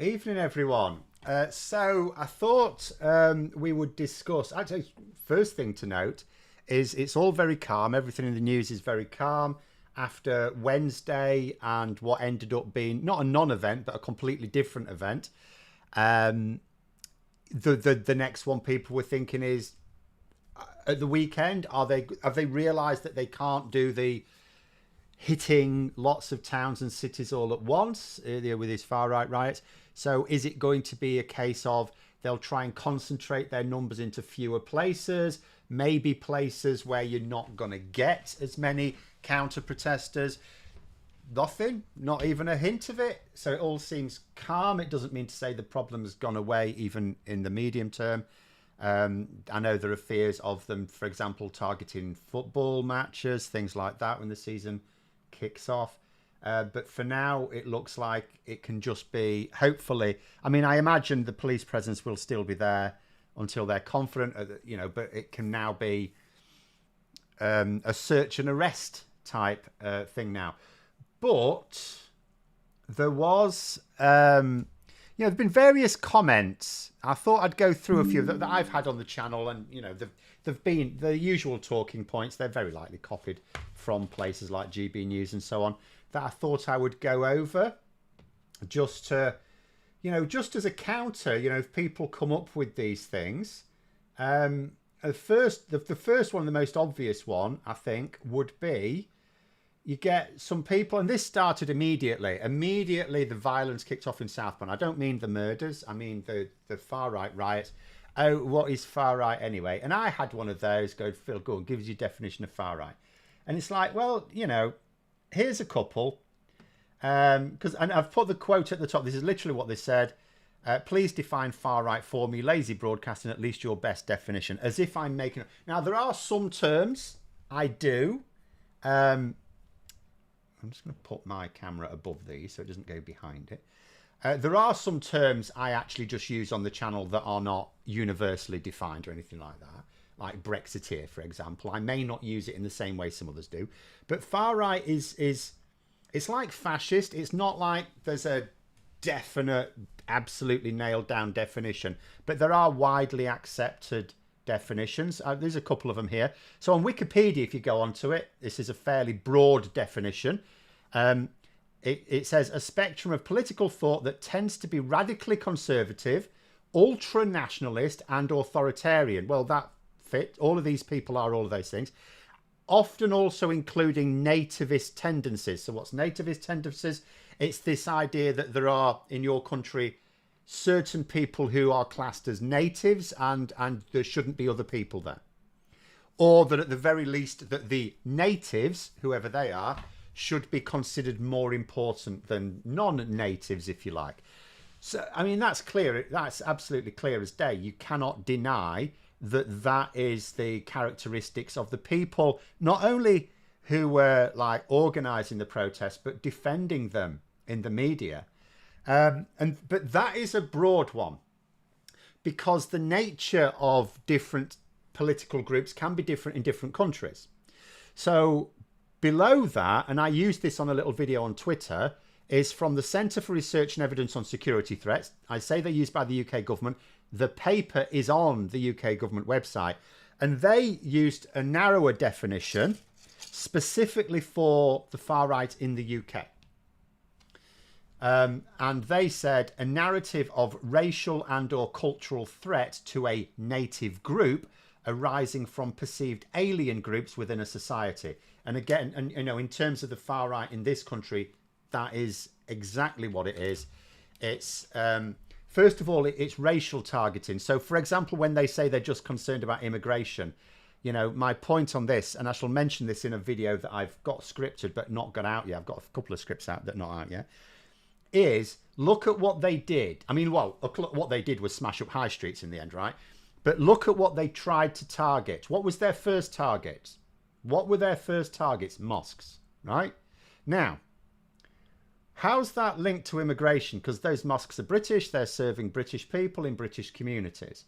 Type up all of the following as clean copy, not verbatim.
Evening, everyone. So I thought we would discuss. Actually, first thing to note is it's all very calm. Everything in the news is very calm after Wednesday and what ended up being not a non-event but a completely different event. The next one people were thinking is at the weekend. Have they realised that they can't do the hitting lots of towns and cities all at once with these far right riots? So is it going to be a case of they'll try and concentrate their numbers into fewer places, maybe places where you're not going to get as many counter protesters? Nothing, not even a hint of it. So it all seems calm. It doesn't mean to say the problem has gone away even in the medium term. I know there are fears of them, for example, targeting football matches, things like that when the season kicks off. But for now, it looks like it can just be, hopefully, I mean, I imagine the police presence will still be there until they're confident, but it can now be a search and arrest type thing now. But there was, there've been various comments. I thought I'd go through a few that I've had on the channel, and they've been the usual talking points. They're very likely copied from places like GB News and so on, that I thought I would go over just to, just as a counter, if people come up with these things. The first one, the most obvious one, I think, would be you get some people, and this started immediately. Immediately, the violence kicked off in Southbourne. I don't mean the murders. I mean the far-right riots. Oh, what is far-right anyway? And I had one of those go, Phil, go on, gives you definition of far-right. And it's like, well, here's a couple. And I've put the quote at the top. This is literally what they said. Please define far-right for me. Lazy broadcasting, at least your best definition. As if I'm making... Now, there are some terms I do. I'm just going to put my camera above these so it doesn't go behind it. There are some terms I actually just use on the channel that are not universally defined or anything like that. Like Brexiteer, for example. I may not use it in the same way some others do. But far-right is it's like fascist. It's not like there's a definite, absolutely nailed down definition. But there are widely accepted definitions. There's a couple of them here. So on Wikipedia, if you go onto it, this is a fairly broad definition. It says a spectrum of political thought that tends to be radically conservative, ultra-nationalist and authoritarian. Well, that fit. All of these people are all of those things. Often also including nativist tendencies. So what's nativist tendencies? It's this idea that there are, in your country, certain people who are classed as natives and there shouldn't be other people there. Or that at the very least that the natives, whoever they are, should be considered more important than non-natives, if you like. So, I mean, that's clear. That's absolutely clear as day. You cannot deny that is the characteristics of the people, not only who were like organising the protests, but defending them in the media. But that is a broad one because the nature of different political groups can be different in different countries. So below that, and I used this on a little video on Twitter, is from the Centre for Research and Evidence on Security Threats. I say they're used by the UK government. The paper is on the UK government website, and they used a narrower definition specifically for the far right in the UK. And they said a narrative of racial and or cultural threat to a native group arising from perceived alien groups within a society. And again, and in terms of the far right in this country, that is exactly what it is. It's first of all, it's racial targeting. So, for example, when they say they're just concerned about immigration, my point on this, and I shall mention this in a video that I've got scripted but not got out yet. I've got a couple of scripts out that are not out yet. Is look at what they did. I mean, well, what they did was smash up high streets in the end, right? But look at what they tried to target. What was their first target? What were their first targets? Mosques, right? Now, how's that linked to immigration? Because those mosques are British. They're serving British people in British communities.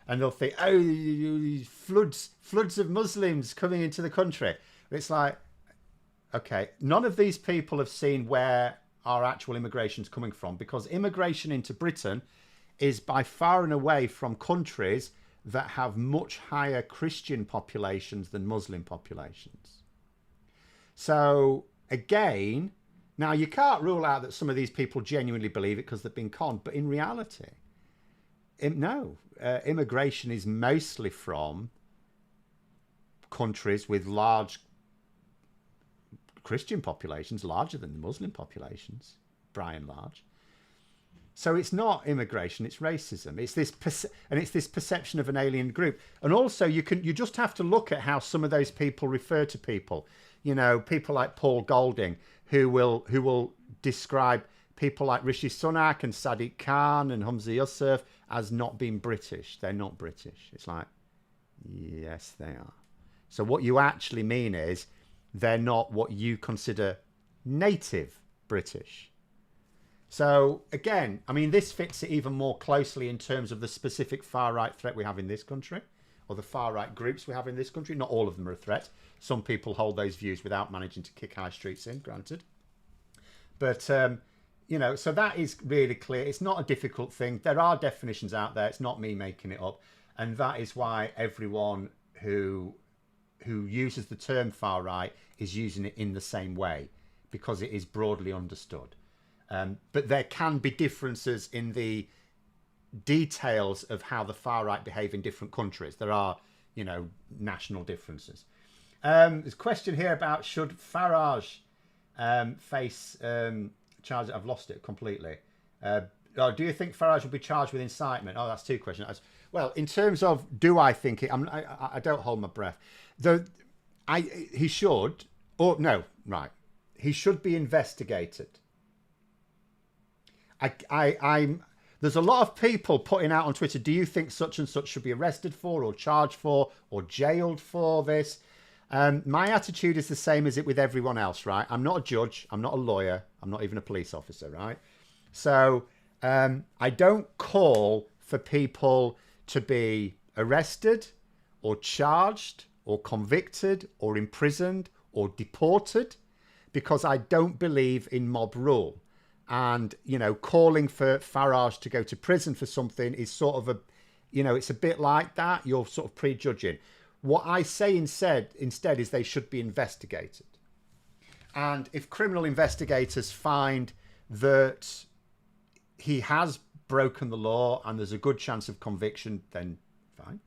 And they'll think, oh, floods of Muslims coming into the country. It's like, okay, none of these people have seen where our actual immigration's coming from, because immigration into Britain is by far and away from countries that have much higher Christian populations than Muslim populations. So again, now you can't rule out that some of these people genuinely believe it because they've been conned, but in reality, no, immigration is mostly from countries with large Christian populations, larger than the Muslim populations, by and large. So it's not immigration, it's racism. It's this perception of an alien group. And also you just have to look at how some of those people refer to people. You know, people like Paul Golding, who will describe people like Rishi Sunak and Sadiq Khan and Humza Yousaf as not being British. They're not British. It's like, yes, they are. So what you actually mean is they're not what you consider native British. So again, I mean, this fits it even more closely in terms of the specific far-right threat we have in this country, or the far-right groups we have in this country. Not all of them are a threat. Some people hold those views without managing to kick high streets in, granted. But, you know, so that is really clear. It's not a difficult thing. There are definitions out there. It's not me making it up. And that is why everyone who uses the term far-right is using it in the same way, because it is broadly understood. But there can be differences in the details of how the far-right behave in different countries. There are, you know, national differences. There's a question here about should Farage face charges. I've lost it completely. Do you think Farage will be charged with incitement? Oh, that's two questions. Well, in terms of do I think it, I don't hold my breath. He should, or no, right. He should be investigated. There's a lot of people putting out on Twitter, do you think such and such should be arrested for or charged for or jailed for this? My attitude is the same as it with everyone else, right? I'm not a judge. I'm not a lawyer. I'm not even a police officer, right? So I don't call for people to be arrested or charged or convicted or imprisoned or deported, because I don't believe in mob rule. And, you know, calling for Farage to go to prison for something is sort of a, you know, it's a bit like that. You're sort of prejudging. What I say instead is they should be investigated. And if criminal investigators find that he has broken the law and there's a good chance of conviction, then fine.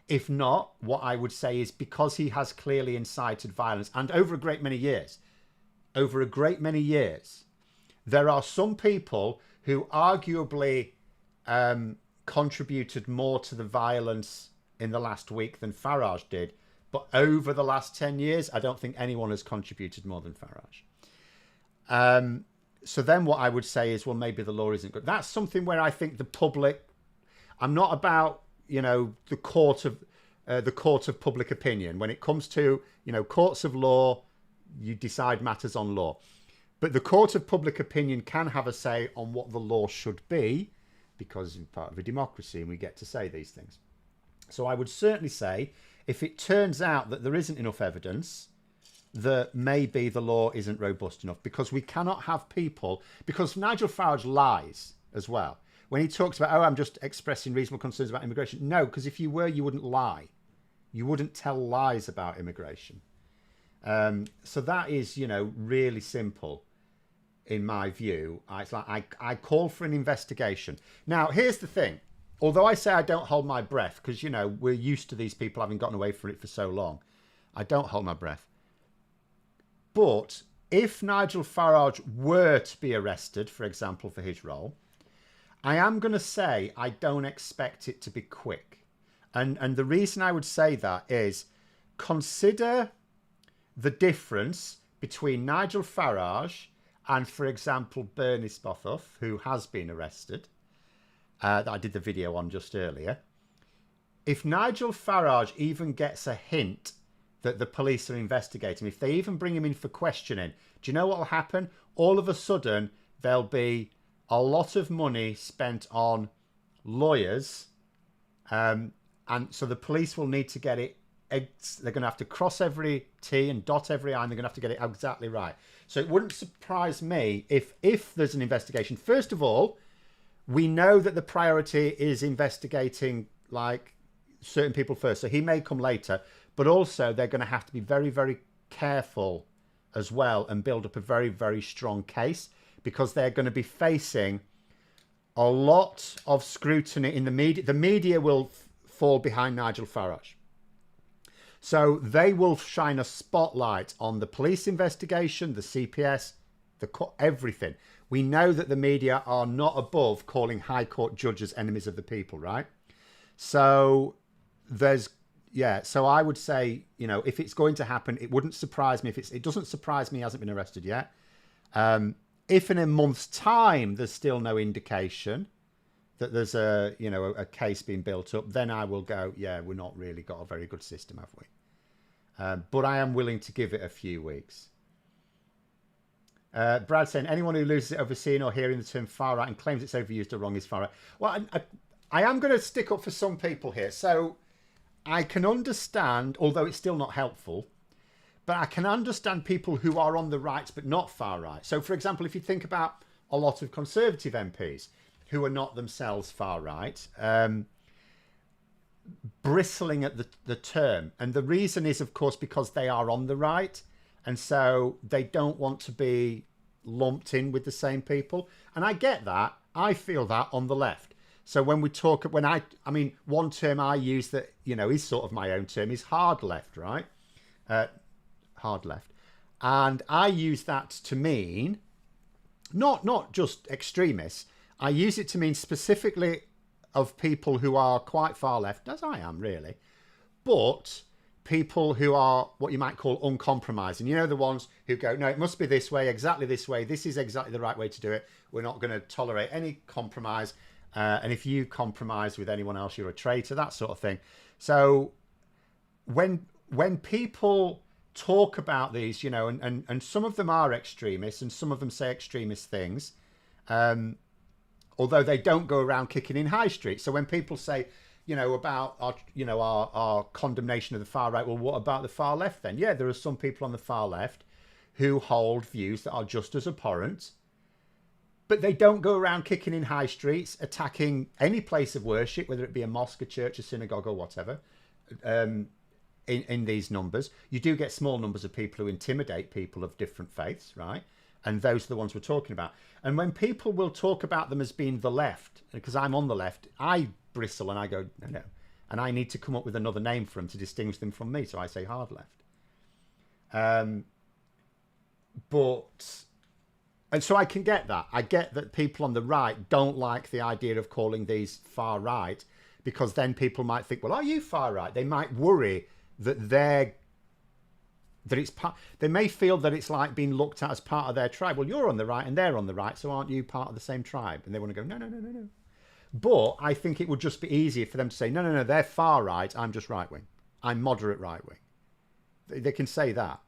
If not, what I would say is because he has clearly incited violence, and over a great many years, there are some people who arguably contributed more to the violence in the last week than Farage did. But over the last 10 years, I don't think anyone has contributed more than Farage. So then what I would say is, well, maybe the law isn't good. That's something where I think the public, I'm not about, you know, the court of public opinion. When it comes to, you know, courts of law, you decide matters on law. But the court of public opinion can have a say on what the law should be, because we're part of a democracy and we get to say these things. So I would certainly say, if it turns out that there isn't enough evidence, that maybe the law isn't robust enough, because we cannot have people, because Nigel Farage lies as well. When he talks about, oh, I'm just expressing reasonable concerns about immigration. No, because if you were, you wouldn't lie. You wouldn't tell lies about immigration. So that is, you know, really simple. In my view, it's like I call for an investigation. Now, here's the thing. Although I say I don't hold my breath, because, you know, we're used to these people having gotten away from it for so long. I don't hold my breath. But if Nigel Farage were to be arrested, for example, for his role, I am going to say I don't expect it to be quick. And the reason I would say that is, consider the difference between Nigel Farage and, for example, Bernie Spothoff, who has been arrested, that I did the video on just earlier. If Nigel Farage even gets a hint that the police are investigating, if they even bring him in for questioning, do you know what will happen? All of a sudden, there'll be a lot of money spent on lawyers, and so the police will need to get it they're going to have to cross every T and dot every I, and they're going to have to get it exactly right. So it wouldn't surprise me if there's an investigation. First of all, we know that the priority is investigating like certain people first, so he may come later, but also they're going to have to be very, very careful as well and build up a very, very strong case, because they're going to be facing a lot of scrutiny in the media. The media will fall behind Nigel Farage. So they will shine a spotlight on the police investigation, the CPS, everything. We know that the media are not above calling High Court judges enemies of the people, right? So so I would say, if it's going to happen, it wouldn't surprise me it doesn't surprise me he hasn't been arrested yet. If in a month's time there's still no indication that there's a case being built up, then I will go, yeah, we're not really got a very good system, have we? But I am willing to give it a few weeks. Brad saying, anyone who loses it over seeing or hearing the term far right and claims it's overused or wrong is far right. Well, I am going to stick up for some people here. So I can understand, although it's still not helpful, but I can understand people who are on the right but not far right. So, for example, if you think about a lot of Conservative MPs who are not themselves far right, bristling at the term. And the reason is, of course, because they are on the right. And so they don't want to be lumped in with the same people. And I get that. I feel that on the left. So when we talk, one term I use that, is sort of my own term is hard left, right? Hard left. And I use that to mean not just extremists. I use it to mean specifically of people who are quite far left, as I am really, but people who are what you might call uncompromising. The ones who go, no, it must be this way, exactly this way. This is exactly the right way to do it. We're not going to tolerate any compromise. And if you compromise with anyone else, you're a traitor, that sort of thing. So when people talk about these, and some of them are extremists and some of them say extremist things, although they don't go around kicking in high street. So when people say, about our condemnation of the far right, well, what about the far left then? Yeah, there are some people on the far left who hold views that are just as abhorrent, but they don't go around kicking in high streets, attacking any place of worship, whether it be a mosque, a church, a synagogue or whatever. In these numbers, you do get small numbers of people who intimidate people of different faiths, right? And those are the ones we're talking about. And when people will talk about them as being the left, because I'm on the left, I bristle and I go, no. And I need to come up with another name for them to distinguish them from me. So I say hard left. And so I can get that. I get that people on the right don't like the idea of calling these far right, because then people might think, well, are you far right? They might worry that they may feel that it's like being looked at as part of their tribe. Well, you're on the right and they're on the right, so aren't you part of the same tribe? And they want to go, no. But I think it would just be easier for them to say, no, they're far right, I'm just right wing. I'm moderate right wing. They can say that.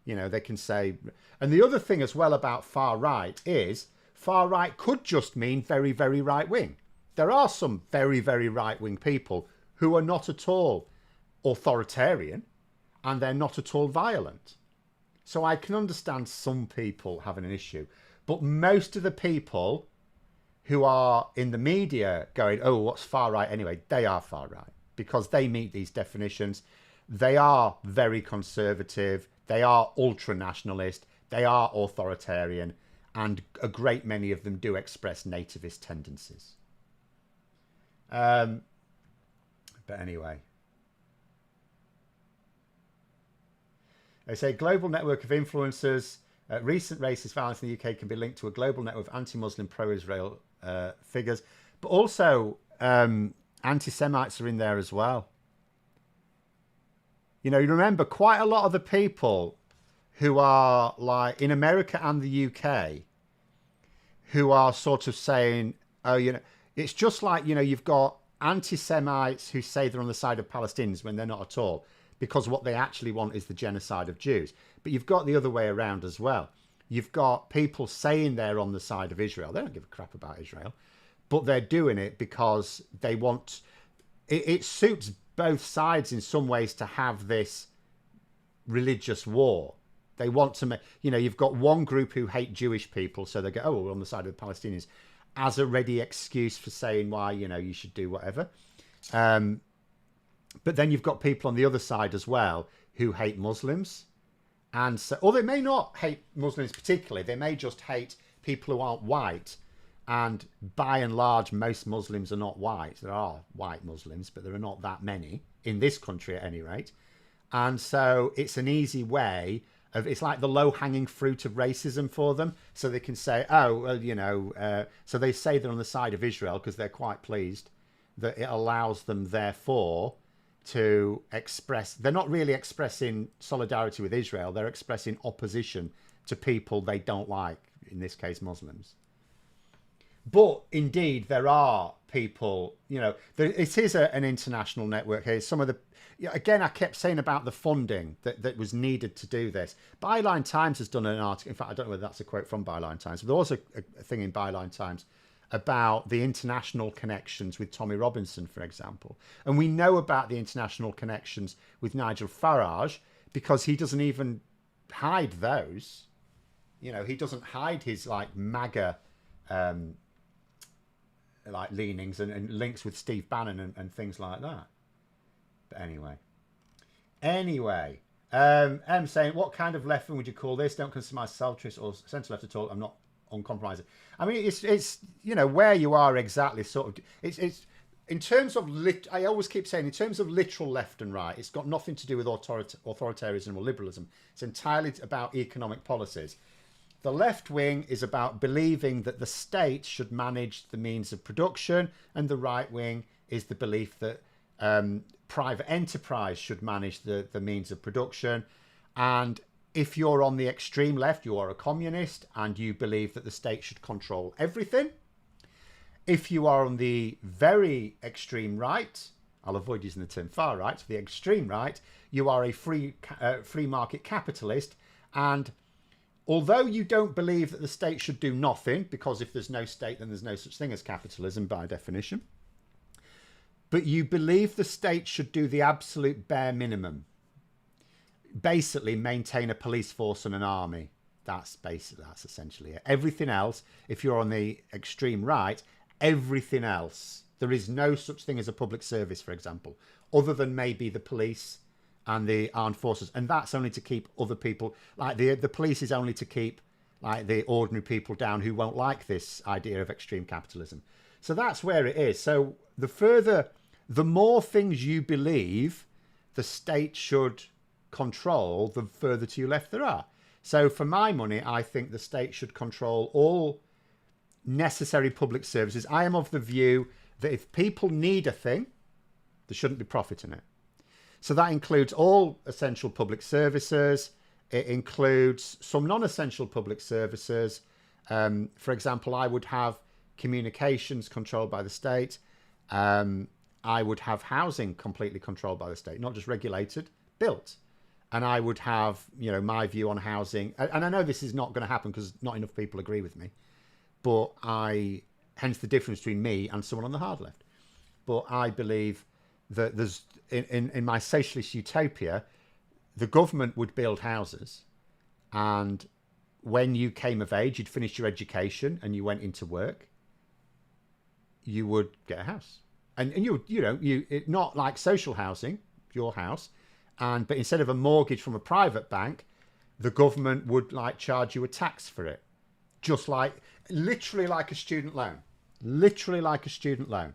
They can say... And the other thing as well about far right is far right could just mean very, very right wing. There are some very, very right wing people who are not at all authoritarian, and they're not at all violent. So I can understand some people having an issue, but most of the people who are in the media going, oh, what's far right anyway? They are far right because they meet these definitions. They are very conservative. They are ultra-nationalist. They are authoritarian. And a great many of them do express nativist tendencies. But anyway. They say global network of influencers. Recent racist violence in the UK can be linked to a global network of anti-Muslim, pro-Israel figures. But also anti-Semites are in there as well. You remember quite a lot of the people who are like in America and the UK who are sort of saying, oh, it's just like, you've got anti-Semites who say they're on the side of Palestinians when they're not at all, because what they actually want is the genocide of Jews. But you've got the other way around as well. You've got people saying they're on the side of Israel. They don't give a crap about Israel, but they're doing it because they want it suits both sides in some ways to have this religious war. They want to make, you've got one group who hate Jewish people, so they go, oh, we're on the side of the Palestinians, as a ready excuse for saying why, you should do whatever. But then you've got people on the other side as well who hate Muslims. And so, or they may not hate Muslims particularly, they may just hate people who aren't white. And by and large, most Muslims are not white. There are white Muslims, but there are not that many in this country at any rate. And so it's an easy way of, it's like the low-hanging fruit of racism for them. So they can say, oh, well, so they say they're on the side of Israel because they're quite pleased that it allows them, therefore, to express, they're not really expressing solidarity with Israel, they're expressing opposition to people they don't like, in this case Muslims. But indeed there are people, it is an international network here. Some of the, again, I kept saying about the funding that was needed to do this. Byline Times has done an article, in fact I don't know whether that's a quote from Byline Times, but there was a thing in Byline Times about the international connections with Tommy Robinson, for example. And we know about the international connections with Nigel Farage because he doesn't even hide those. He doesn't hide his MAGA leanings and links with Steve Bannon and things like that. But anyway, M saying, what kind of left wing would you call this? Don't consider myself centrist or centre left at all. I'm not uncompromising. I mean, it's where you are exactly, sort of. It's in terms of I always keep saying, in terms of literal left and right, it's got nothing to do with authoritarianism or liberalism. It's entirely about economic policies. The left wing is about believing that the state should manage the means of production, and the right wing is the belief that private enterprise should manage the means of production. And if you're on the extreme left, you are a communist and you believe that the state should control everything. If you are on the very extreme right, I'll avoid using the term far right, the extreme right, you are a free market capitalist. And although you don't believe that the state should do nothing, because if there's no state, then there's no such thing as capitalism by definition, but you believe the state should do the absolute bare minimum. Basically maintain a police force and an army. That's essentially it. Everything else, if you're on the extreme right, everything else, there is no such thing as a public service, for example, other than maybe the police and the armed forces, and that's only to keep other people, like the police is only to keep like the ordinary people down who won't like this idea of extreme capitalism. So that's where it is. So the more things you believe the state should control, the further to your left there are. So for my money, I think the state should control all necessary public services. I am of the view that if people need a thing, there shouldn't be profit in it. So that includes all essential public services. It includes some non-essential public services. For example, I would have communications controlled by the state. I would have housing completely controlled by the state, not just regulated, built. And I would have, my view on housing. And I know this is not going to happen because not enough people agree with me. But hence the difference between me and someone on the hard left. But I believe that there's, in my socialist utopia, the government would build houses. And when you came of age, you'd finished your education and you went into work, you would get a house. And you not like social housing, your house. But instead of a mortgage from a private bank, the government would charge you a tax for it. Just literally like a student loan. Literally like a student loan.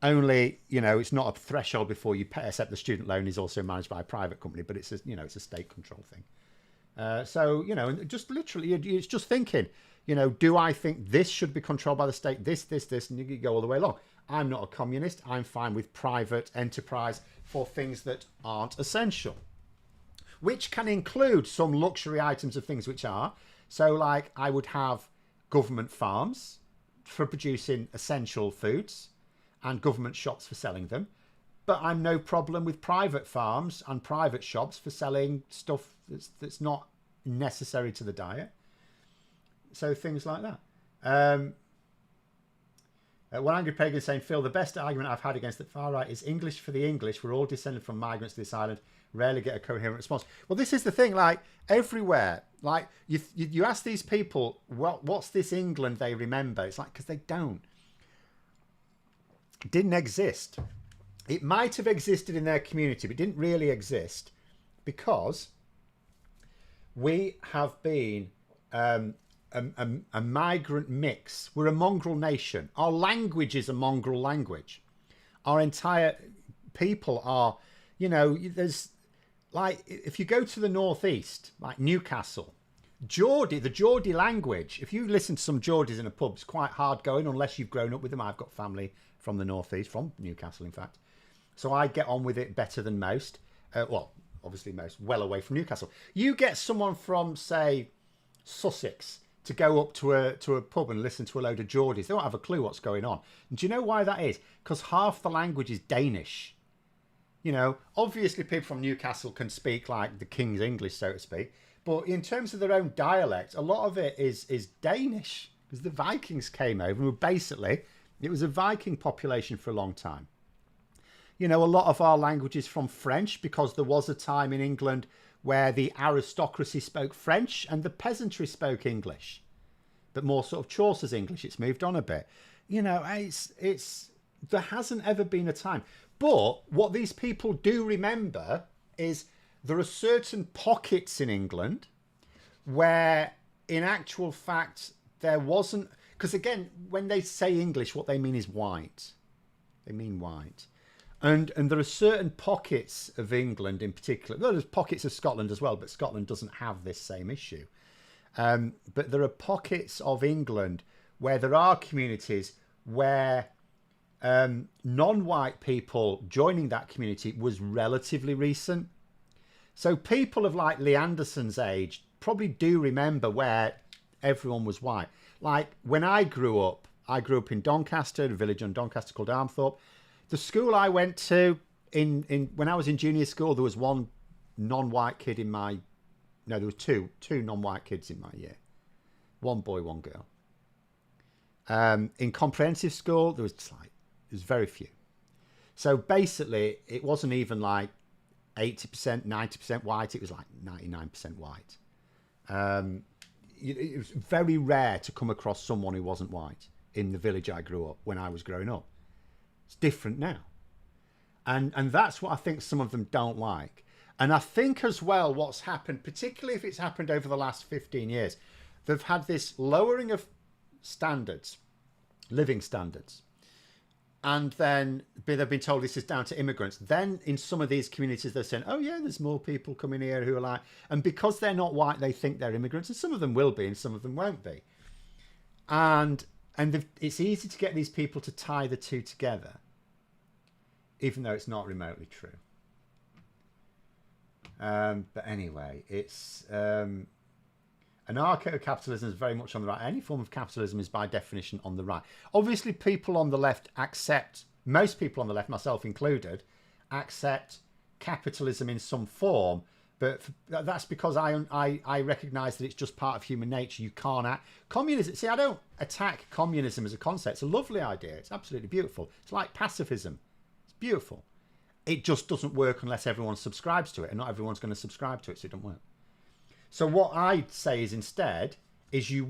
Only, it's not a threshold before you pay, except the student loan is also managed by a private company, but it's a state control thing. Just literally, it's just thinking, do I think this should be controlled by the state? This, and you go all the way along. I'm not a communist. I'm fine with private enterprise for things that aren't essential, which can include some luxury items of things which are. So I would have government farms for producing essential foods and government shops for selling them. But I'm no problem with private farms and private shops for selling stuff that's not necessary to the diet. So things like that. One angry pagan saying, Phil, the best argument I've had against the far right is English for the English. We're all descended from migrants to this island. Rarely get a coherent response. Well, this is the thing. Like everywhere, like you ask these people, what's this England they remember? It's like because they don't. It didn't exist. It might have existed in their community, but didn't really exist because we have been a migrant mix. We're a mongrel nation. Our language is a mongrel language. Our entire people are, there's like, if you go to the northeast, like Newcastle, the Geordie language, if you listen to some Geordies in a pub, it's quite hard going unless you've grown up with them. I've got family from the northeast, from Newcastle, in fact. So I get on with it better than most. Well, obviously most, well away from Newcastle. You get someone from, say, Sussex to go up to a pub and listen to a load of Geordies. They won't have a clue what's going on. And do you know why that is? Because half the language is Danish. Obviously people from Newcastle can speak like the King's English, so to speak. But in terms of their own dialect, a lot of it is Danish. Because the Vikings came over and basically, it was a Viking population for a long time. A lot of our language is from French because there was a time in England where the aristocracy spoke French and the peasantry spoke English, but more sort of Chaucer's English. It's moved on a bit. It's there hasn't ever been a time. But what these people do remember is there are certain pockets in England where, in actual fact, there wasn't. Because again, when they say English, what they mean is white. They mean white. And there are certain pockets of England in particular. Well, there's pockets of Scotland as well, but Scotland doesn't have this same issue. But there are pockets of England where there are communities where non-white people joining that community was relatively recent. So people of like Lee Anderson's age probably do remember where everyone was white. Like when I grew up in Doncaster, a village on Doncaster called Armthorpe. The school I went to in when I was in junior school, there was one non-white kid in my. No, there was two non-white kids in my year. One boy, one girl. In comprehensive school, there was very few. So basically, it wasn't even like 80%, 90% white. It was like 99% white. It was very rare to come across someone who wasn't white in the village I grew up when I was growing up. It's different now. And that's what I think some of them don't like. And I think as well what's happened, particularly if it's happened over the last 15 years, they've had this lowering of standards, living standards. And then they've been told this is down to immigrants. Then in some of these communities, they're saying, oh yeah, there's more people coming here who are like, and because they're not white, they think they're immigrants. And some of them will be and some of them won't be. And it's easy to get these people to tie the two together, even though it's not remotely true. But anyway, it's anarcho-capitalism is very much on the right. Any form of capitalism is by definition on the right. Obviously, people on the left accept, most people on the left, myself included, accept capitalism in some form. But that's because I recognise that it's just part of human nature. You can't act. Communism. See, I don't attack communism as a concept. It's a lovely idea. It's absolutely beautiful. It's like pacifism. It's beautiful. It just doesn't work unless everyone subscribes to it, and not everyone's going to subscribe to it, so it doesn't work. So what I'd say is instead is you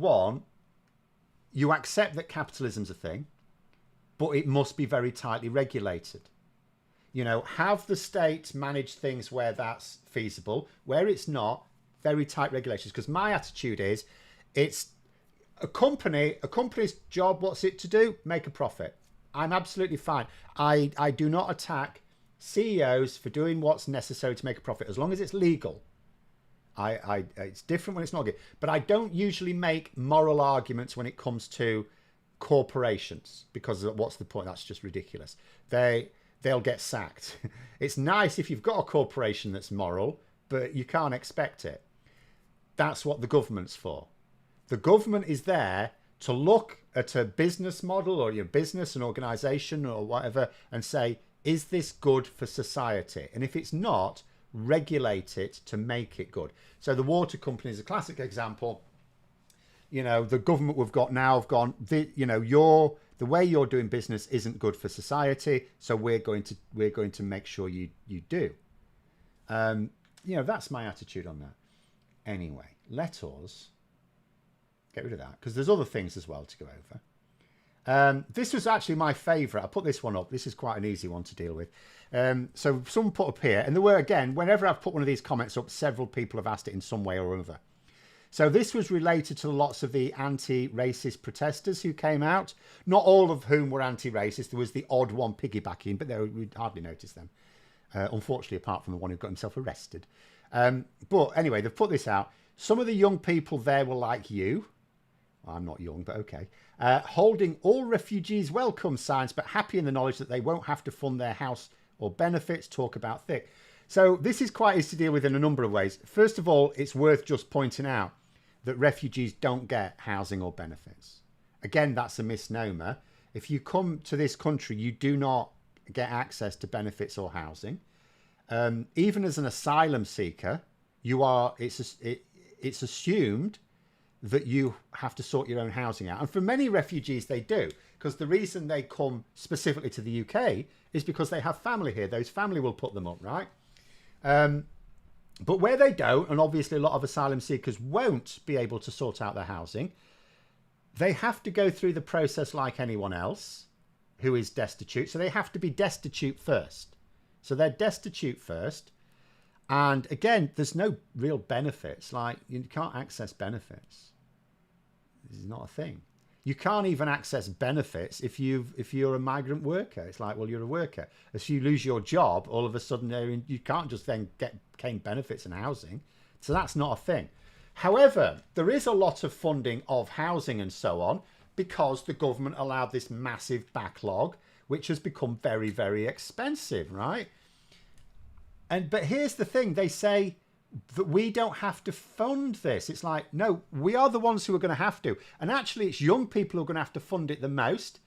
accept that capitalism's a thing, but it must be very tightly regulated. Have the state manage things where that's feasible. Where it's not, very tight regulations. Because my attitude is, it's a company's job, what's it to do? Make a profit. I'm absolutely fine. I do not attack CEOs for doing what's necessary to make a profit, as long as it's legal. It's different when it's not legal. But I don't usually make moral arguments when it comes to corporations, because what's the point? That's just ridiculous. They'll get sacked. It's nice if you've got a corporation that's moral, but you can't expect it. That's what the government's for. The government is there to look at a business model or your business, an organization or whatever, and say, is this good for society? And if it's not, regulate it to make it good. So the water company is a classic example. you know, the government we've got now have gone, you know, the way you're doing business isn't good for society, so we're going to make sure you do. You know, that's my attitude on that. Anyway, let us get rid of that because there's other things as well to go over. This was actually my favourite. I put this one up. This is quite an easy one to deal with. So someone put up here, and there were, again, whenever I've put one of these comments up, several people have asked it in some way or other. So this was related to lots of the anti-racist protesters who came out, not all of whom were anti-racist. There was the odd one piggybacking, but we'd hardly notice them. Unfortunately, apart from the one who got himself arrested. But anyway, they've put this out. Some of the young people there were like you. Well, I'm not young, but okay. Holding all refugees welcome signs, but happy in the knowledge that they won't have to fund their house or benefits. Talk about thick. So this is quite easy to deal with in a number of ways. First of all, it's worth just pointing out that refugees don't get housing or benefits. Again, that's a misnomer. If you come to this country, you do not get access to benefits or housing. Even as an asylum seeker, it's assumed that you have to sort your own housing out. And for many refugees, they do, because the reason they come specifically to the UK is because they have family here. Those family will put them up, right? But where they don't, and obviously a lot of asylum seekers won't be able to sort out their housing, they have to go through the process like anyone else who is destitute. So they have to be destitute first. So they're destitute first. And again, there's no real benefits. Like, you can't access benefits. This is not a thing. You can't even access benefits if you're a migrant worker. It's like, well, you're a worker. If you lose your job, all of a sudden you can't just then gain benefits and housing. So that's not a thing. However, there is a lot of funding of housing and so on because the government allowed this massive backlog, which has become very, very expensive, right? But here's the thing. They say that we don't have to fund this. It's like, no, we are the ones who are going to have to. And actually, it's young people who are going to have to fund it the most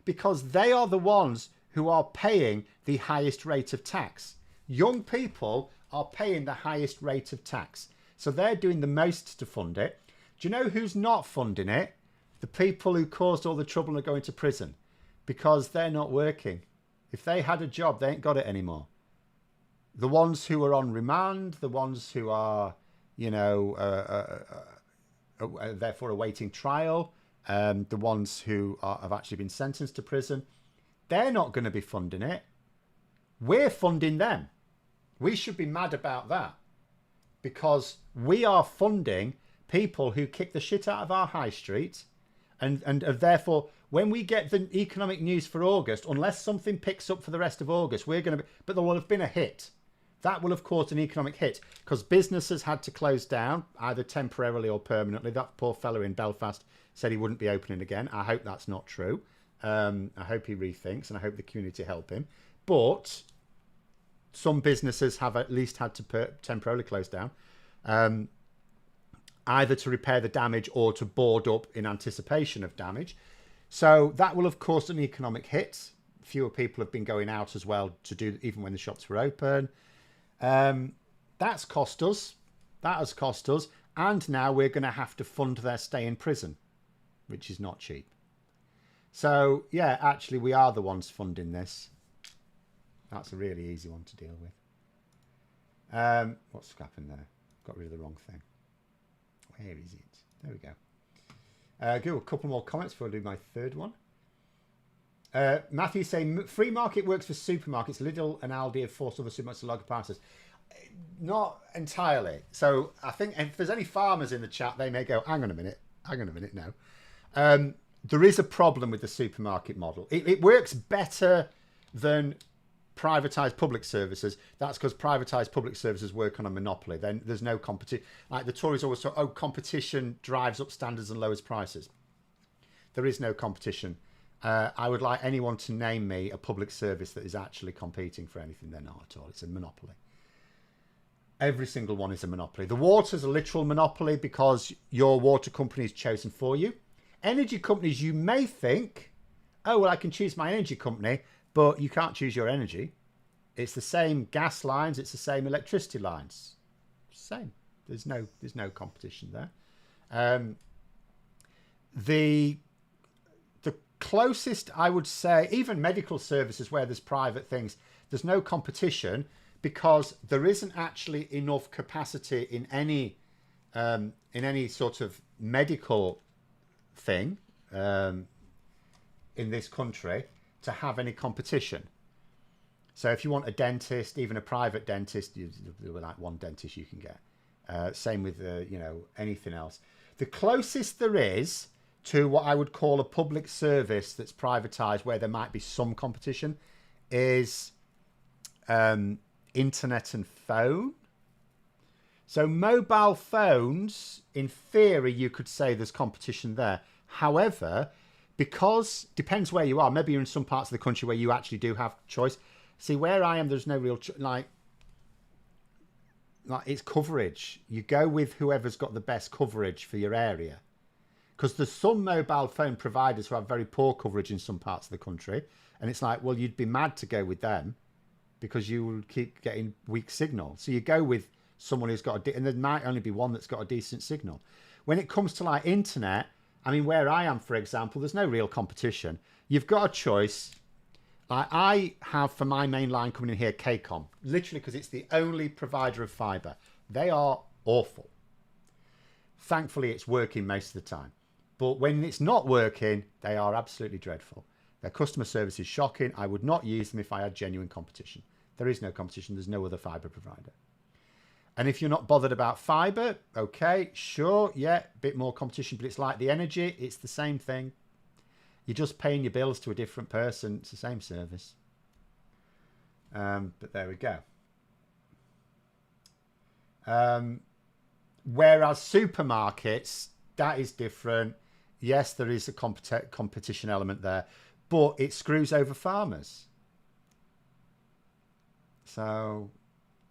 because they are the ones who are paying the highest rate of tax. Young people are paying the highest rate of tax. So they're doing the most to fund it. Do you know who's not funding it? The people who caused all the trouble and are going to prison because they're not working. If they had a job, they ain't got it anymore. The ones who are on remand, the ones who are, you know, therefore awaiting trial, the ones who have actually been sentenced to prison, they're not going to be funding it. We're funding them. We should be mad about that because we are funding people who kick the shit out of our high street and therefore when we get the economic news for August, unless something picks up for the rest of August, we're going to be, but there will have been a hit. That will have caused an economic hit because businesses had to close down either temporarily or permanently. That poor fellow in Belfast said he wouldn't be opening again. I hope that's not true. I hope he rethinks and I hope the community help him. But some businesses have at least had to temporarily close down, either to repair the damage or to board up in anticipation of damage. So that will have caused an economic hit. Fewer people have been going out as well to do, even when the shops were open. That's cost us. That has cost us. And now we're going to have to fund their stay in prison, which is not cheap. So, yeah, actually, we are the ones funding this. That's a really easy one to deal with. What's happened there? Got rid of the wrong thing. Where is it? There we go. Go a couple more comments before I do my third one. Matthew saying free market works for supermarkets. Lidl and Aldi have forced other supermarkets to lower prices. Not entirely. So I think if there's any farmers in the chat, they may go, hang on a minute now. There is a problem with the supermarket model. It works better than privatised public services. That's because privatised public services work on a monopoly. Then there's no competition. Like the Tories always say, oh, competition drives up standards and lowers prices. There is no competition. I would like anyone to name me a public service that is actually competing for anything. They're not at all. It's a monopoly. Every single one is a monopoly. The water's a literal monopoly because your water company is chosen for you. Energy companies, you may think, oh, well, I can choose my energy company, but you can't choose your energy. It's the same gas lines. It's the same electricity lines. Same. There's no competition there. the closest I would say, even medical services where there's private things, there's no competition because there isn't actually enough capacity in any sort of medical thing in this country to have any competition. So if you want a dentist, even a private dentist, there's like one dentist you can get. Same with anything else. The closest there is to what I would call a public service that's privatized where there might be some competition is internet and phone. So mobile phones, in theory, you could say there's competition there. However, because depends where you are. Maybe you're in some parts of the country where you actually do have choice. See, where I am, there's no real like it's coverage. You go with whoever's got the best coverage for your area. Because there's some mobile phone providers who have very poor coverage in some parts of the country. And it's like, well, you'd be mad to go with them because you will keep getting weak signal. So you go with someone who's got and there might only be one that's got a decent signal. When it comes to like internet, I mean, where I am, for example, there's no real competition. You've got a choice. Like I have for my main line coming in here, KCOM, literally because it's the only provider of fibre. They are awful. Thankfully, it's working most of the time. But when it's not working, they are absolutely dreadful. Their customer service is shocking. I would not use them if I had genuine competition. There is no competition. There's no other fibre provider. And if you're not bothered about fibre, okay, sure, yeah, a bit more competition. But it's like the energy. It's the same thing. You're just paying your bills to a different person. It's the same service. But there we go. Whereas supermarkets, that is different. Yes, there is a competition element there, but it screws over farmers. So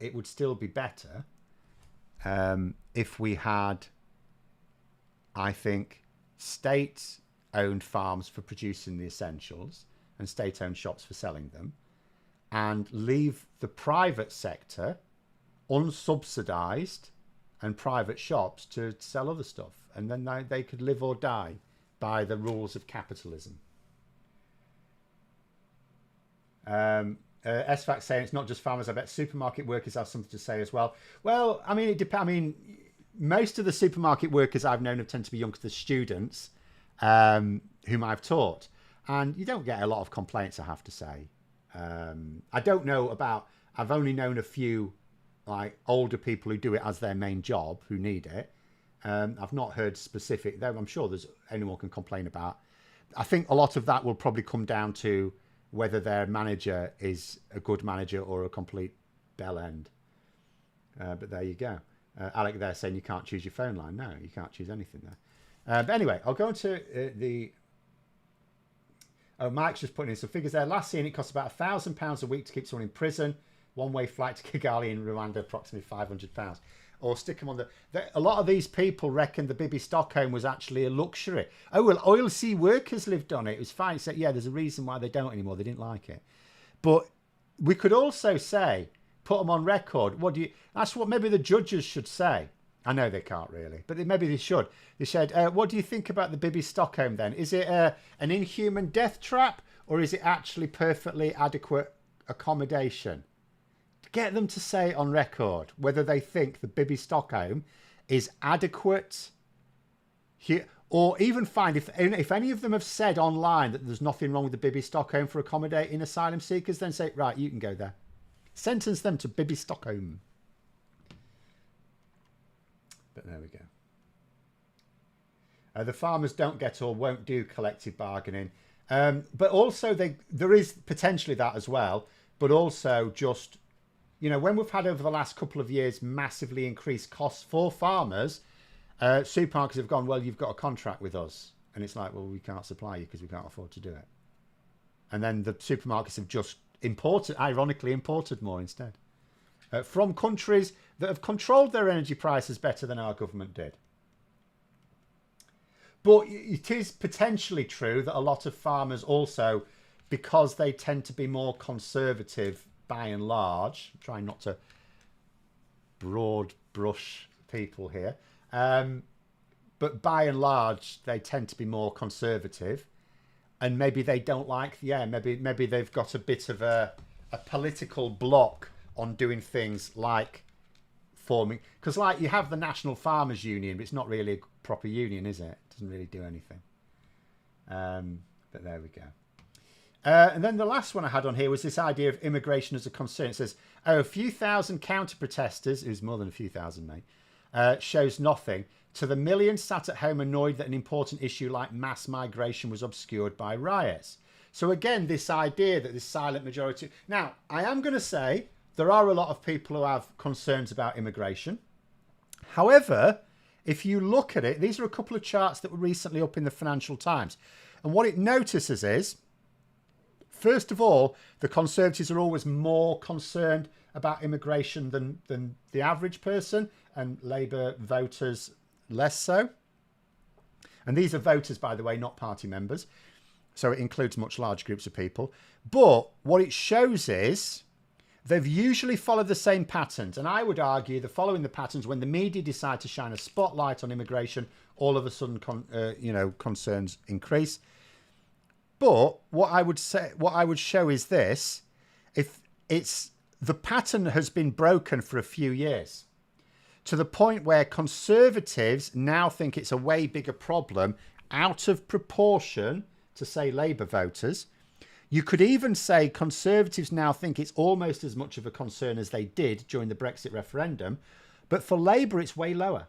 it would still be better if we had, I think, state-owned farms for producing the essentials and state-owned shops for selling them, and leave the private sector unsubsidized and private shops to sell other stuff. And then they could live or die by the rules of capitalism. SVAC saying it's not just farmers. I bet supermarket workers have something to say as well. Well, I mean, it depends. I mean, most of the supermarket workers I've known have tend to be young students whom I've taught. And you don't get a lot of complaints, I have to say. I don't know about, I've only known a few like older people who do it as their main job, who need it. I've not heard specific, though I'm sure there's anyone can complain about. I think a lot of that will probably come down to whether their manager is a good manager or a complete bell end. But there you go. Alec there saying you can't choose your phone line. No, you can't choose anything there. But anyway, I'll go into the... Oh, Mike's just putting in some figures there. Last year, it cost about £1,000 a week to keep someone in prison. One-way flight to Kigali in Rwanda, approximately £500. Or stick them on the... A lot of these people reckon the Bibi Stockholm was actually a luxury. Oh, well, oil sea workers lived on it. It was fine. So, yeah, there's a reason why they don't anymore. They didn't like it. But we could also say, put them on record. What do you... That's what maybe the judges should say. I know they can't really, but maybe they should. They said, what do you think about the Bibi Stockholm then? Is it an inhuman death trap, or is it actually perfectly adequate accommodation? Get them to say on record whether they think the Bibi Stockholm is adequate, or even find if any of them have said online that there's nothing wrong with the Bibi Stockholm for accommodating asylum seekers, then say, right, you can go there. Sentence them to Bibi Stockholm. But there we go. The farmers don't get or won't do collective bargaining. But also there is potentially that as well. But also just, when we've had over the last couple of years massively increased costs for farmers, supermarkets have gone, well, you've got a contract with us. And it's like, well, we can't supply you because we can't afford to do it. And then the supermarkets have just ironically imported more instead. From countries that have controlled their energy prices better than our government did. But it is potentially true that a lot of farmers also, because they tend to be more conservative by and large, trying not to broad brush people here, but by and large, they tend to be more conservative. And maybe they don't like, maybe they've got a bit of a political block on doing things like forming, because like you have the National Farmers Union, but it's not really a proper union, is it? It doesn't really do anything. But there we go. And then the last one I had on here was this idea of immigration as a concern. It says, a few thousand counter-protesters, it was more than a few thousand, mate, shows nothing to the millions sat at home annoyed that an important issue like mass migration was obscured by riots. So again, this idea that this silent majority... Now, I am going to say there are a lot of people who have concerns about immigration. However, if you look at it, these are a couple of charts that were recently up in the Financial Times. And what it notices is, first of all, the Conservatives are always more concerned about immigration than the average person, and Labour voters less so. And these are voters, by the way, not party members. So it includes much larger groups of people. But what it shows is they've usually followed the same patterns. And I would argue they're following the patterns when the media decide to shine a spotlight on immigration, all of a sudden, concerns increase. But what I would show is this: if it's the pattern has been broken for a few years, to the point where Conservatives now think it's a way bigger problem out of proportion to, say, Labour voters. You could even say Conservatives now think it's almost as much of a concern as they did during the Brexit referendum. But for Labour, it's way lower.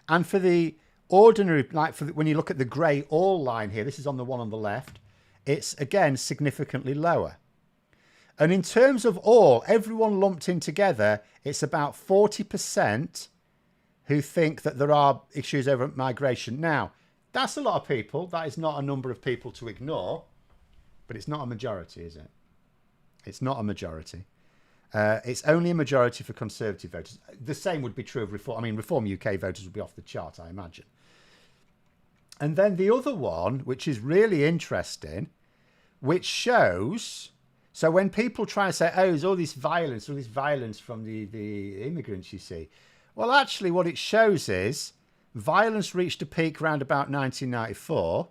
And for the ordinary, when you look at the grey all line here, this is on the one on the left, it's, again, significantly lower. And in terms of everyone lumped in together, it's about 40% who think that there are issues over migration. Now, that's a lot of people. That is not a number of people to ignore, but it's not a majority, is it? It's not a majority. It's only a majority for Conservative voters. The same would be true of Reform. I mean, Reform UK voters would be off the chart, I imagine. And then the other one, which is really interesting, which shows... So when people try to say, there's all this violence from the immigrants, you see. Well, actually, what it shows is violence reached a peak around about 1994,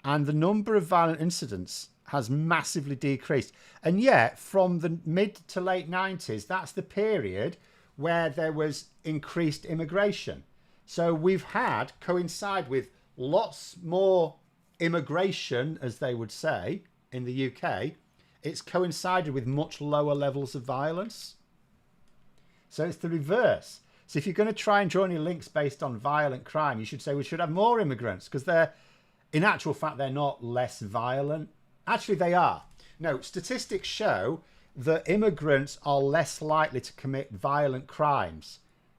and the number of violent incidents has massively decreased. And yet, from the mid to late 90s, that's the period where there was increased immigration. So we've had, coincide with lots more immigration, as they would say, in the UK. It's coincided with much lower levels of violence. So it's the reverse. So if you're going to try and draw any links based on violent crime, you should say we should have more immigrants, because in actual fact, they're not less violent. Actually, they are. No, statistics show that immigrants are less likely to commit violent crimes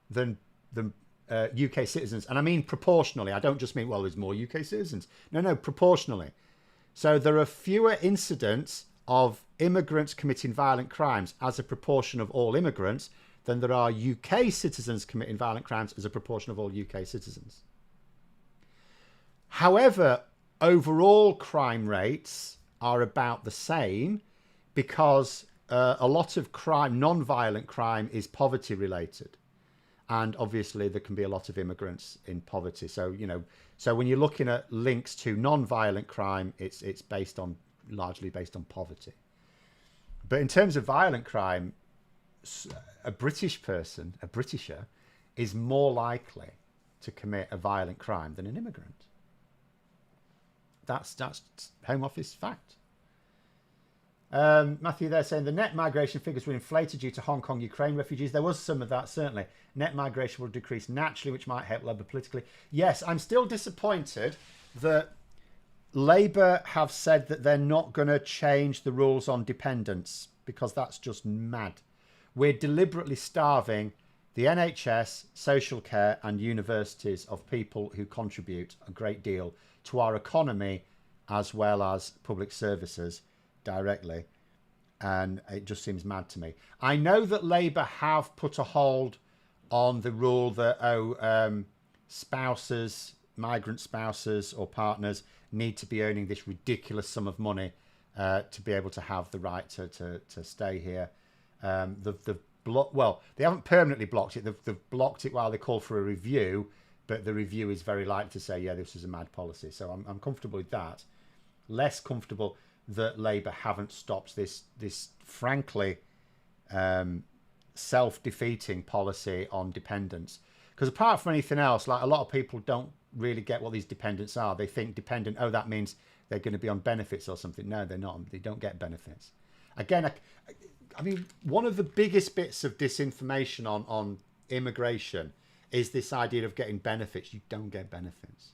than UK citizens. And I mean proportionally. I don't just mean, there's more UK citizens. No, proportionally. So there are fewer incidents of immigrants committing violent crimes as a proportion of all immigrants than there are UK citizens committing violent crimes as a proportion of all UK citizens. However, overall crime rates are about the same, because a lot of crime, non-violent crime, is poverty related. And obviously there can be a lot of immigrants in poverty. So, so when you're looking at links to non-violent crime, it's largely based on poverty. But in terms of violent crime, a Britisher, is more likely to commit a violent crime than an immigrant. That's Home Office fact. Matthew there saying the net migration figures were inflated due to Hong Kong, Ukraine refugees. There was some of that, certainly. Net migration will decrease naturally, which might help Labour politically. Yes, I'm still disappointed that Labour have said that they're not going to change the rules on dependents, because that's just mad. We're deliberately starving the NHS, social care and universities of people who contribute a great deal to our economy as well as public services directly. And it just seems mad to me. I know that Labour have put a hold on the rule that, spouses, migrant spouses or partners need to be earning this ridiculous sum of money to be able to have the right to stay here. They haven't permanently blocked it. They've blocked it while they call for a review, but the review is very likely to say, yeah, this was a mad policy. So I'm comfortable with that. Less comfortable that Labour haven't stopped this frankly self-defeating policy on dependents. Because apart from anything else, like a lot of people don't really get what these dependents are. They think dependent, oh, that means they're going to be on benefits or something. No, they're not. They don't get benefits. Again, I mean, one of the biggest bits of disinformation on immigration is this idea of getting benefits. You don't get benefits.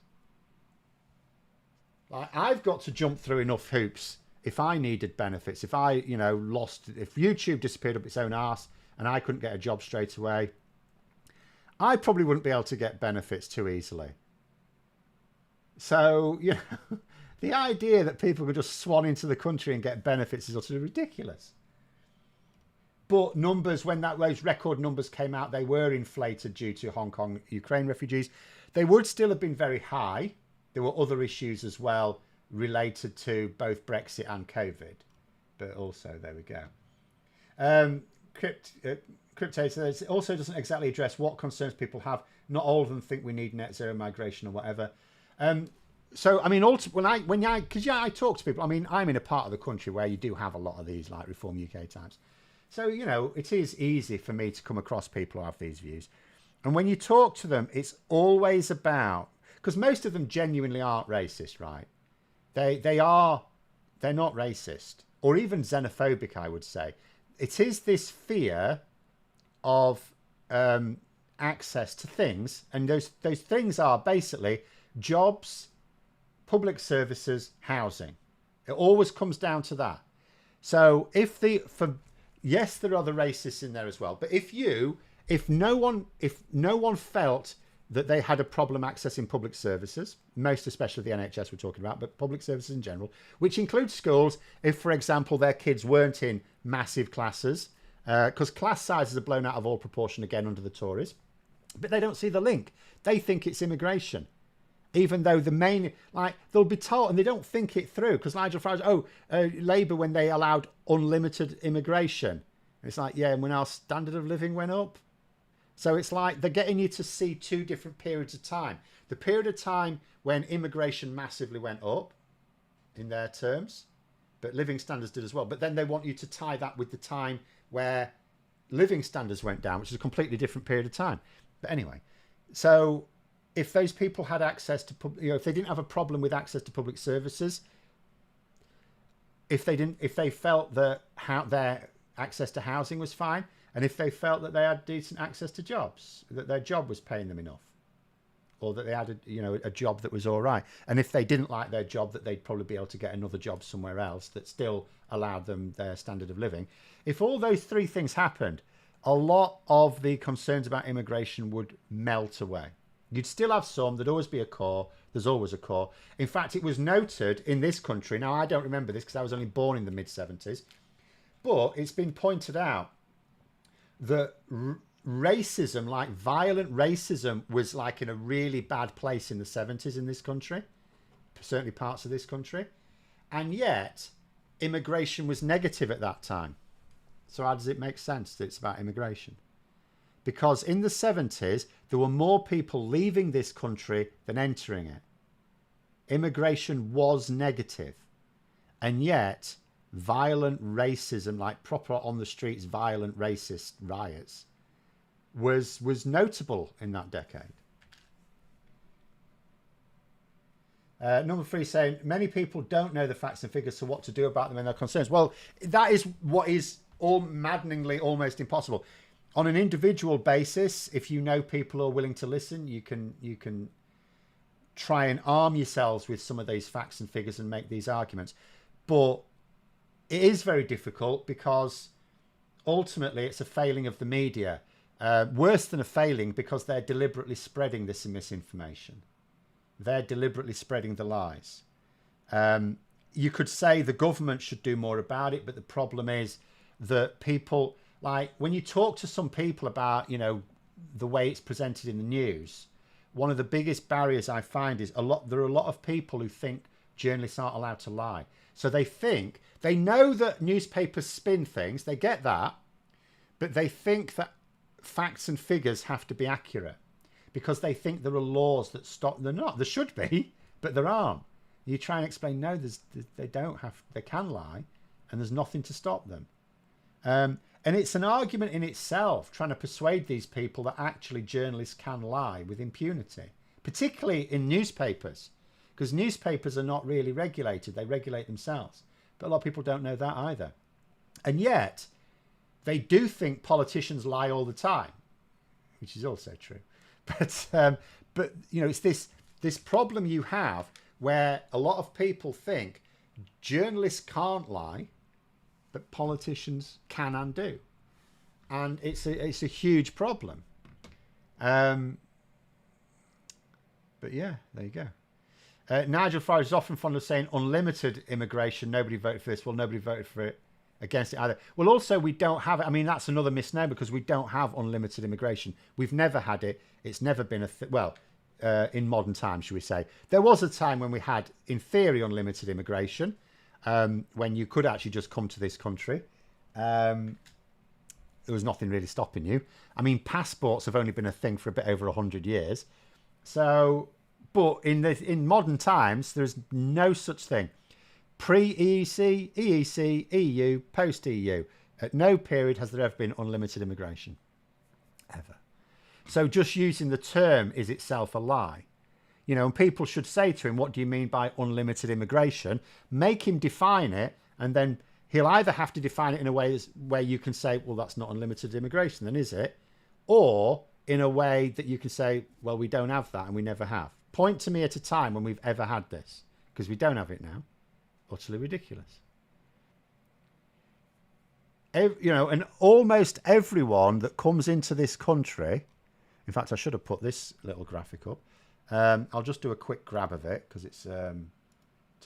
Like, I've got to jump through enough hoops if I needed benefits. If I, if YouTube disappeared up its own arse and I couldn't get a job straight away, I probably wouldn't be able to get benefits too easily. So, the idea that people could just swan into the country and get benefits is utterly ridiculous. But numbers, when those record numbers came out, they were inflated due to Hong Kong, Ukraine refugees. They would still have been very high. There were other issues as well related to both Brexit and COVID. But also, there we go. Crypto says it also doesn't exactly address what concerns people have. Not all of them think we need net zero migration or whatever. So, I mean, I talk to people, I mean, I'm in a part of the country where you do have a lot of these, like Reform UK types. So, it is easy for me to come across people who have these views. And when you talk to them, it's always about, because most of them genuinely aren't racist, right? They're not racist or even xenophobic, I would say. It is this fear of access to things. And those things are basically jobs, public services, housing. It always comes down to that. So yes, there are the racists in there as well. But if no one felt that they had a problem accessing public services, most especially the NHS we're talking about, but public services in general, which includes schools, if, for example, their kids weren't in massive classes, because class sizes are blown out of all proportion again under the Tories, but they don't see the link. They think it's immigration. Even though they'll be told, and they don't think it through, because Nigel Farage, Labour, when they allowed unlimited immigration, it's like, yeah, and when our standard of living went up. So it's like they're getting you to see two different periods of time. The period of time when immigration massively went up, in their terms, but living standards did as well. But then they want you to tie that with the time where living standards went down, which is a completely different period of time. But anyway, so if those people had access to, if they didn't have a problem with access to public services, if they felt that their access to housing was fine, and if they felt that they had decent access to jobs, that their job was paying them enough, or that they had a job that was all right, and if they didn't like their job, that they'd probably be able to get another job somewhere else that still allowed them their standard of living. If all those three things happened, a lot of the concerns about immigration would melt away. You'd still have some. There'd always be a core. There's always a core. In fact, it was noted in this country. Now, I don't remember this because I was only born in the mid-70s. But it's been pointed out that racism, like violent racism, was like in a really bad place in the 70s in this country. Certainly parts of this country. And yet, immigration was negative at that time. So how does it make sense that it's about immigration? Because in the 70s, there were more people leaving this country than entering it. Immigration was negative. And yet, violent racism, like proper on the streets, violent racist riots, was notable in that decade. Number 3 saying, many people don't know the facts and figures, so what to do about them and their concerns. Well, that is what is all maddeningly almost impossible. On an individual basis, if you know people are willing to listen, you can try and arm yourselves with some of these facts and figures and make these arguments. But it is very difficult because ultimately it's a failing of the media. Worse than a failing, because they're deliberately spreading this misinformation. They're deliberately spreading the lies. You could say the government should do more about it, but the problem is that people, like when you talk to some people about, the way it's presented in the news, one of the biggest barriers I find is there are a lot of people who think journalists aren't allowed to lie. So they know that newspapers spin things, they get that, but they think that facts and figures have to be accurate. because they think there are laws that stop. They're not. There should be, but there aren't. You try and explain, no, they don't have. They can lie, and there's nothing to stop them. And it's an argument in itself, trying to persuade these people that actually journalists can lie with impunity, particularly in newspapers, because newspapers are not really regulated. They regulate themselves. But a lot of people don't know that either. And yet, they do think politicians lie all the time, which is also true. But you know, it's this problem you have where a lot of people think journalists can't lie, but politicians can and do, and it's a huge problem. But yeah, there you go. Nigel Farage is often fond of saying unlimited immigration. Nobody voted for this. Well, nobody voted for it against it either. Well, also we don't have it. I mean, that's another misnomer because we don't have unlimited immigration. We've never had it. It's never been in modern times, should we say. There was a time when we had, in theory, unlimited immigration, when you could actually just come to this country. There was nothing really stopping you. I mean, passports have only been a thing for a bit over 100 years. So, but in modern times, there's no such thing. Pre-EEC, EEC, EU, post-EU. At no period has there ever been unlimited immigration. Ever. So just using the term is itself a lie. You know, and people should say to him, what do you mean by unlimited immigration? Make him define it, and then he'll either have to define it in a way where you can say, well, that's not unlimited immigration, then is it? Or in a way that you can say, well, we don't have that and we never have. Point to me at a time when we've ever had this, because we don't have it now. Utterly ridiculous. You know, and almost everyone that comes into this country, in fact, I should have put this little graphic up. I'll just do a quick grab of it because it's to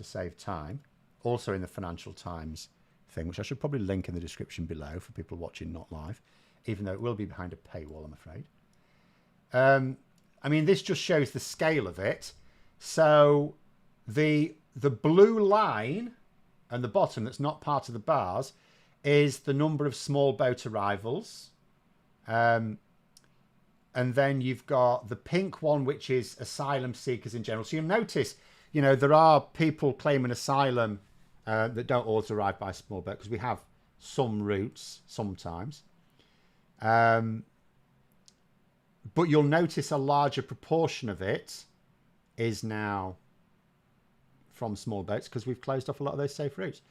save time. Also in the Financial Times thing, which I should probably link in the description below for people watching not live, even though it will be behind a paywall, I'm afraid. I mean, this just shows the scale of it. So the blue line and the bottom that's not part of the bars is the number of small boat arrivals. And then you've got the pink one, which is asylum seekers in general. So you'll notice, you know, there are people claiming asylum that don't always arrive by small boat because we have some routes sometimes. But you'll notice a larger proportion of it is now from small boats because we've closed off a lot of those safe routes.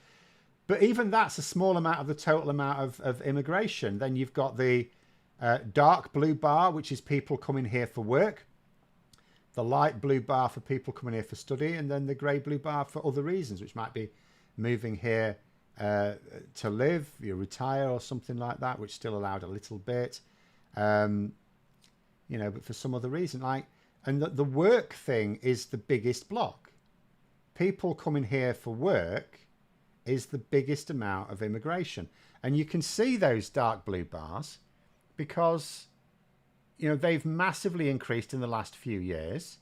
But even that's a small amount of the total amount of immigration. Then you've got the dark blue bar, which is people coming here for work. The light blue bar for people coming here for study. And then the grey blue bar for other reasons, which might be moving here to live, you retire or something like that, which still allowed a little bit. You know, but for some other reason. And the work thing is the biggest block. People coming here for work is the biggest amount of immigration. And you can see those dark blue bars because, you know, they've massively increased in the last few years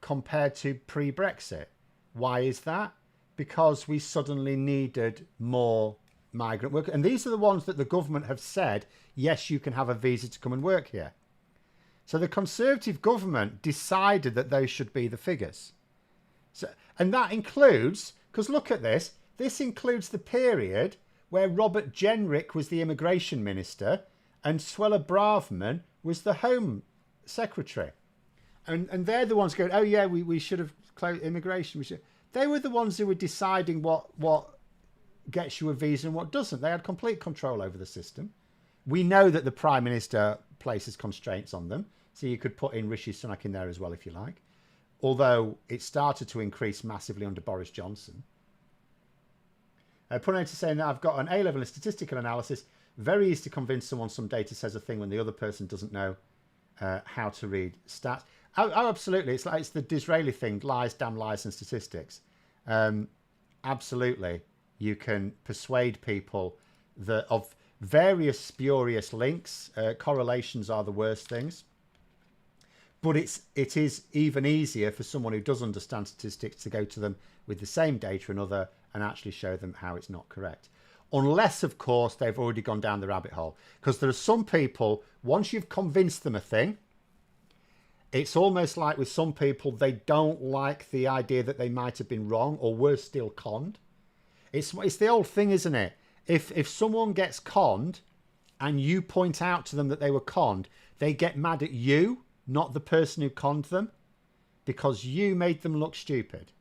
compared to pre-Brexit. Why is that? Because we suddenly needed more migrant workers. And these are the ones that the government have said, yes, you can have a visa to come and work here. So the Conservative government decided that those should be the figures. So, and that includes, because look at this, this includes the period where Robert Jenrick was the immigration minister and Suella Braverman was the Home Secretary. And they're the ones going, oh yeah, we should have closed immigration. They were the ones who were deciding what gets you a visa and what doesn't. They had complete control over the system. We know that the Prime Minister places constraints on them. So you could put in Rishi Sunak in there as well if you like. Although it started to increase massively under Boris Johnson. Put to saying that I've got an A-level in statistical analysis. Very easy to convince someone some data says a thing when the other person doesn't know how to read stats. Oh, absolutely. It's the Disraeli thing, lies, damn lies and statistics. Absolutely. You can persuade people that of various spurious links, correlations are the worst things. But it is even easier for someone who does understand statistics to go to them with the same data and actually show them how it's not correct. Unless, of course, they've already gone down the rabbit hole. Because there are some people, once you've convinced them a thing, it's almost like with some people, they don't like the idea that they might have been wrong, or worse still, conned. It's the old thing, isn't it? If someone gets conned and you point out to them that they were conned, they get mad at you, not the person who conned them, because you made them look stupid,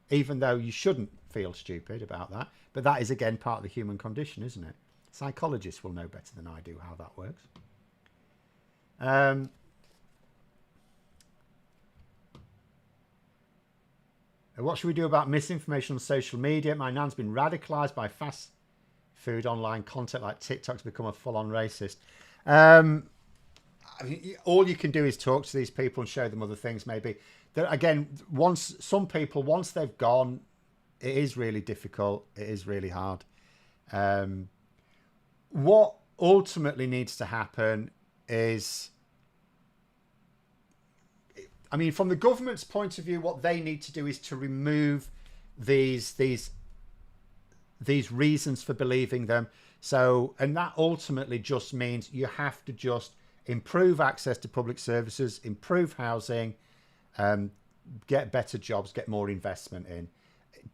even though you shouldn't feel stupid about that. But that is, again, part of the human condition, isn't it? Psychologists will know better than I do how that works. What should we do about misinformation on social media? My nan's been radicalised by fast food online content like TikTok to become a full-on racist. I mean, all you can do is talk to these people and show them other things. Maybe again, once they've gone, it is really difficult. It is really hard. What ultimately needs to happen is, I mean, from the government's point of view, what they need to do is to remove these reasons for believing them. So, and that ultimately just means you have to just improve access to public services, improve housing, get better jobs, get more investment in.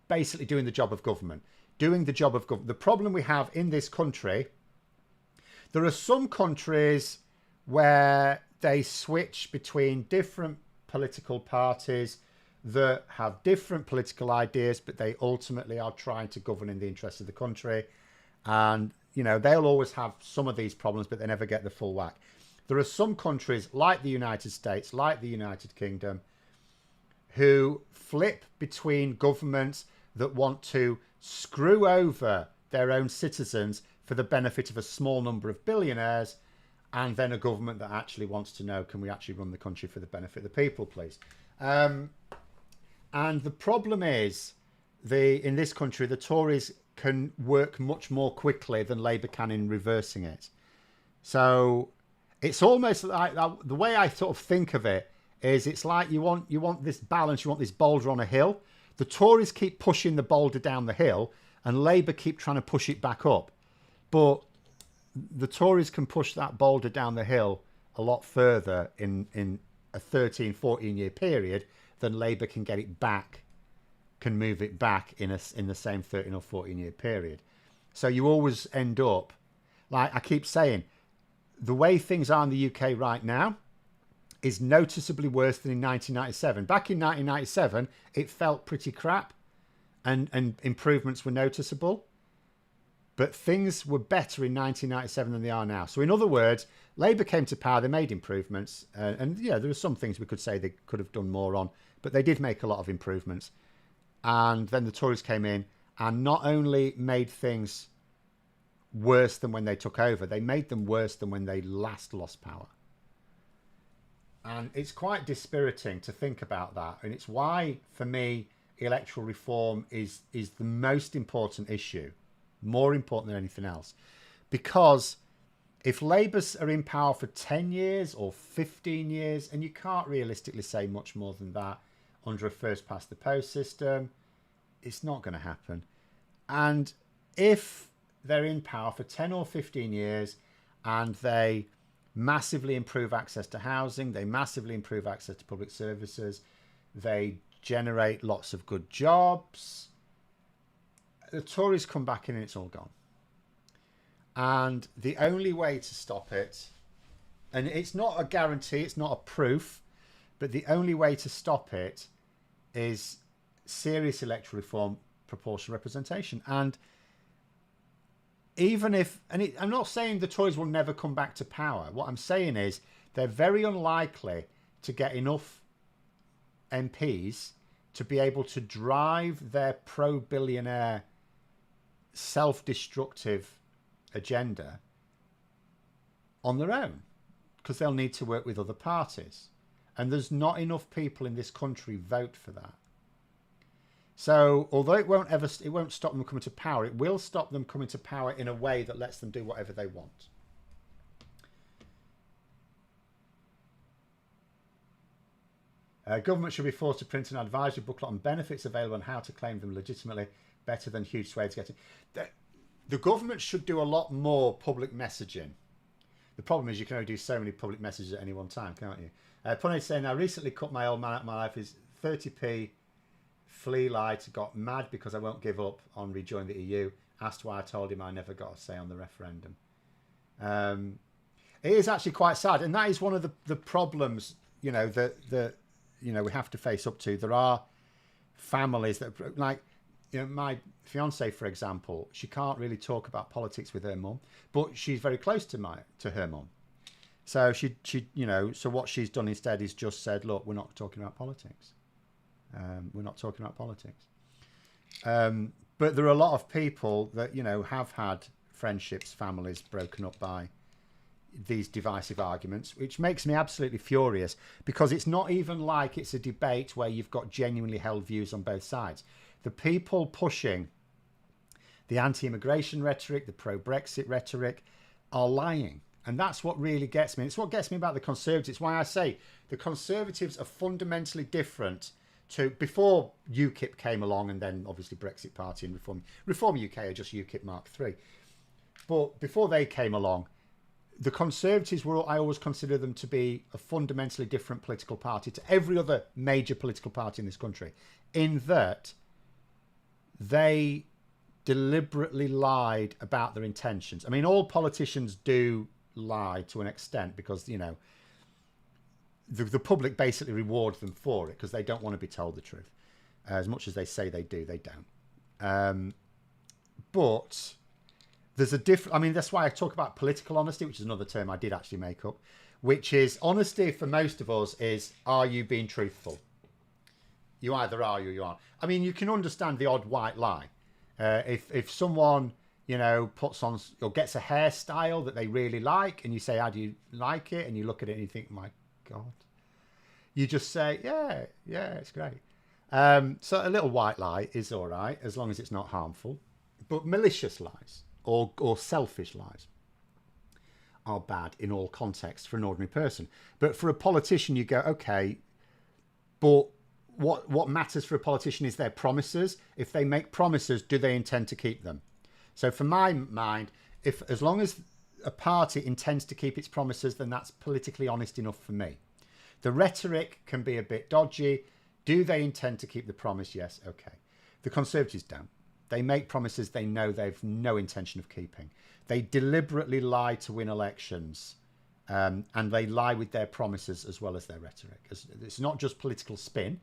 Basically doing the job of government. Doing the job of government. The problem we have in this country, there are some countries where they switch between different political parties that have different political ideas, but they ultimately are trying to govern in the interest of the country. And, you know, they'll always have some of these problems, but they never get the full whack. There are some countries like the United States, like the United Kingdom, who flip between governments that want to screw over their own citizens for the benefit of a small number of billionaires, and then a government that actually wants to know, can we actually run the country for the benefit of the people, please? And the problem is, in this country, the Tories can work much more quickly than Labour can in reversing it. So it's almost like the way I sort of think of it is, it's like you want this balance, you want this boulder on a hill. The Tories keep pushing the boulder down the hill, and Labour keep trying to push it back up. But the Tories can push that boulder down the hill a lot further in a 13, 14-year period than Labour can get it back, can move it back in the same 13 or 14-year period. So you always end up, like I keep saying, the way things are in the UK right now is noticeably worse than in 1997. Back in 1997, it felt pretty crap, and improvements were noticeable. But things were better in 1997 than they are now. So in other words, Labour came to power, they made improvements. And yeah, there are some things we could say they could have done more on, but they did make a lot of improvements. And then the Tories came in and not only made things worse than when they took over, they made them worse than when they last lost power. And it's quite dispiriting to think about that. And it's why, for me, electoral reform is the most important issue. More important than anything else, because if Labour are in power for 10 years or 15 years, and you can't realistically say much more than that under a first past the post system, it's not going to happen. And if they're in power for 10 or 15 years and they massively improve access to housing, they massively improve access to public services, they generate lots of good jobs, the Tories come back in and it's all gone. And the only way to stop it, and it's not a guarantee, it's not a proof, but the only way to stop it is serious electoral reform, proportional representation. And even if, I'm not saying the Tories will never come back to power. What I'm saying is they're very unlikely to get enough MPs to be able to drive their pro-billionaire self-destructive agenda on their own, because they'll need to work with other parties, and there's not enough people in this country vote for that. So although it won't stop them coming to power, it will stop them coming to power in a way that lets them do whatever they want. Government should be forced to print an advisory booklet on benefits available and how to claim them legitimately, better than huge swathes getting. The government should do a lot more public messaging. The problem is you can only do so many public messages at any one time, can't you? Punny saying, I recently cut my old man out of my life. Is 30p flea light got mad because I won't give up on rejoining the EU. Asked why I told him I never got a say on the referendum. It is actually quite sad, and that is one of the problems, you know, that you know we have to face up to. There are families that, like, you know, my fiance, for example, she can't really talk about politics with her mum, but she's very close to her mum. So she you know, so what she's done instead is just said, look, we're not talking about politics. We're not talking about politics. But there are a lot of people that, you know, have had friendships, families broken up by these divisive arguments, which makes me absolutely furious, because it's not even like it's a debate where you've got genuinely held views on both sides. The people pushing the anti-immigration rhetoric, the pro-Brexit rhetoric, are lying. And that's what really gets me. It's what gets me about the Conservatives. It's why I say the Conservatives are fundamentally different to before UKIP came along, and then obviously Brexit Party and Reform UK are just UKIP Mark 3. But before they came along, the Conservatives were, I always consider them to be a fundamentally different political party to every other major political party in this country, in that they deliberately lied about their intentions. I mean, all politicians do lie to an extent, because, you know, the public basically rewards them for it, because they don't want to be told the truth. As much as they say they do, they don't. But there's a different, I mean, that's why I talk about political honesty, which is another term I did actually make up, which is honesty for most of us is, are you being truthful? You either are or you aren't. I mean, you can understand the odd white lie. If someone, you know, puts on or gets a hairstyle that they really like, and you say, how do you like it? And you look at it and you think, my God. You just say, yeah, it's great. So a little white lie is all right, as long as it's not harmful. But malicious lies or selfish lies are bad in all contexts for an ordinary person. But for a politician, you go, okay, but what matters for a politician is their promises. If they make promises, do they intend to keep them? So for my mind, as long as a party intends to keep its promises, then that's politically honest enough for me. The rhetoric can be a bit dodgy. Do they intend to keep the promise? Yes. Okay. The Conservatives don't. They make promises they know they've no intention of keeping. They deliberately lie to win elections, and they lie with their promises as well as their rhetoric. It's not just political spin.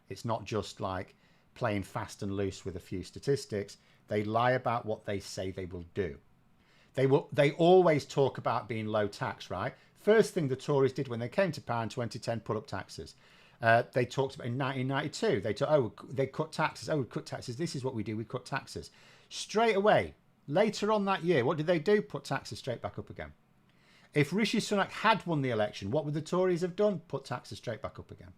It's not just like playing fast and loose with a few statistics. They lie about what they say they will do. They always talk about being low tax, right? First thing the Tories did when they came to power in 2010, put up taxes. They talked about in 1992, they cut taxes. Oh, we cut taxes. This is what we do. We cut taxes. Straight away, later on that year, what did they do? Put taxes straight back up again. If Rishi Sunak had won the election, what would the Tories have done? Put taxes straight back up again.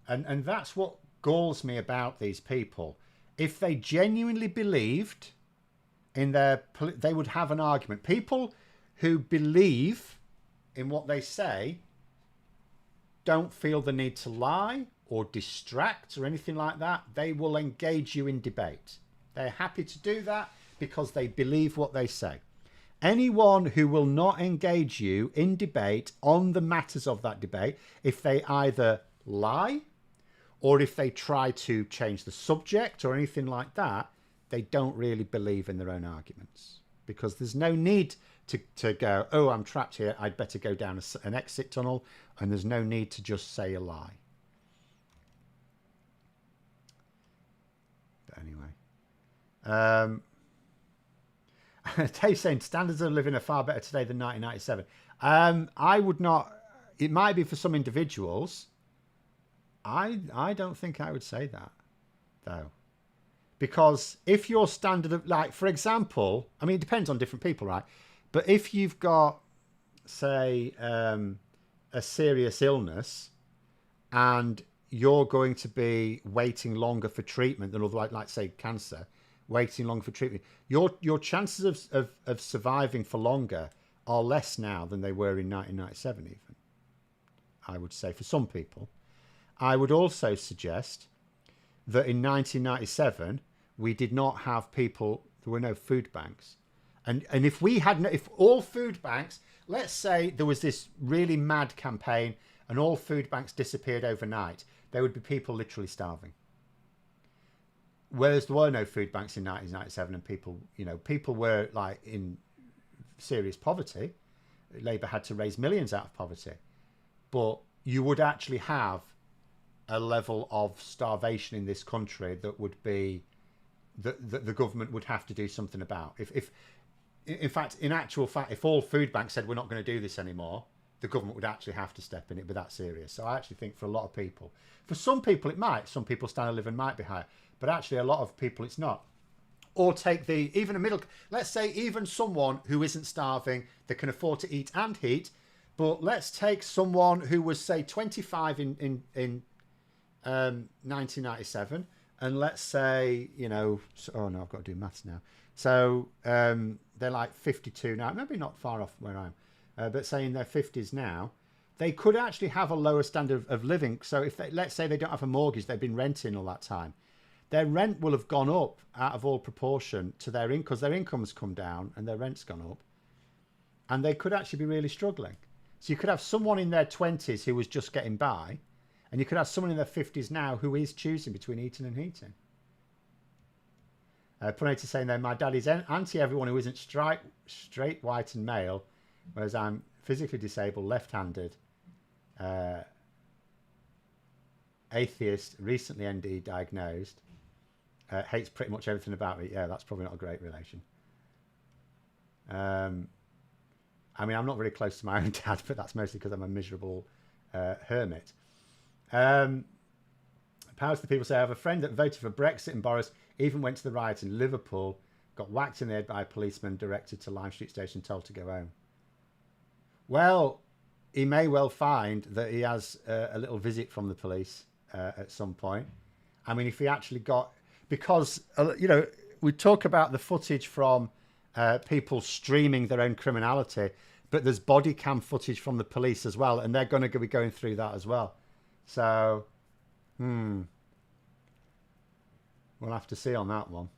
And that's what galls me about these people. If they genuinely believed in they would have an argument. People who believe in what they say don't feel the need to lie or distract or anything like that. They will engage you in debate. They're happy to do that because they believe what they say. Anyone who will not engage you in debate on the matters of that debate, if they either lie or if they try to change the subject or anything like that, they don't really believe in their own arguments, because there's no need to go, oh, I'm trapped here, I'd better go down an exit tunnel, and there's no need to just say a lie. But anyway. Dave's saying standards of living are far better today than 1997. I would not, it might be for some individuals. I don't think I would say that, though. Because if your standard of, like, for example, I mean, it depends on different people, right? But if you've got, say, a serious illness and you're going to be waiting longer for treatment than other, like say, cancer, waiting longer for treatment, your chances of surviving for longer are less now than they were in 1997 even, I would say, for some people. I would also suggest that in 1997, we did not have people, there were no food banks. And if we had no, if all food banks, let's say there was this really mad campaign and all food banks disappeared overnight, there would be people literally starving. Whereas there were no food banks in 1997 and people, you know, people were like in serious poverty. Labour had to raise millions out of poverty. But you would actually have a level of starvation in this country that would be, that the government would have to do something about. If in actual fact, if all food banks said we're not going to do this anymore, the government would actually have to step in. It'd be that serious. So I actually think for a lot of people, for some people it might, some people's standard of living might be higher, but actually a lot of people it's not. Or take even a middle, let's say even someone who isn't starving, they can afford to eat and heat, but let's take someone who was say 25 in 1997, and let's say, you know, oh no, I've got to do maths now. So they're like 52 now, maybe not far off where I am, but say in their 50s now, they could actually have a lower standard of living. So if they, let's say they don't have a mortgage, they've been renting all that time, their rent will have gone up out of all proportion to their income, because their income's come down and their rent's gone up, and they could actually be really struggling. So you could have someone in their 20s who was just getting by, and you could have someone in their 50s now who is choosing between eating and heating. Punita saying there, my dad is anti everyone who isn't straight, white and male, whereas I'm physically disabled, left-handed, atheist, recently ND diagnosed, hates pretty much everything about me. Yeah, that's probably not a great relation. I mean, I'm not very close to my own dad, but that's mostly because I'm a miserable hermit. Powers to the people say, I have a friend that voted for Brexit and Boris, even went to the riot in Liverpool, got whacked in the head by a policeman, directed to Lime Street Station, told to go home. Well, he may well find that he has a little visit from the police at some point. I mean, if he actually got, because, you know, we talk about the footage from people streaming their own criminality, but there's body cam footage from the police as well, and they're going to be going through that as well. So, we'll have to see on that one.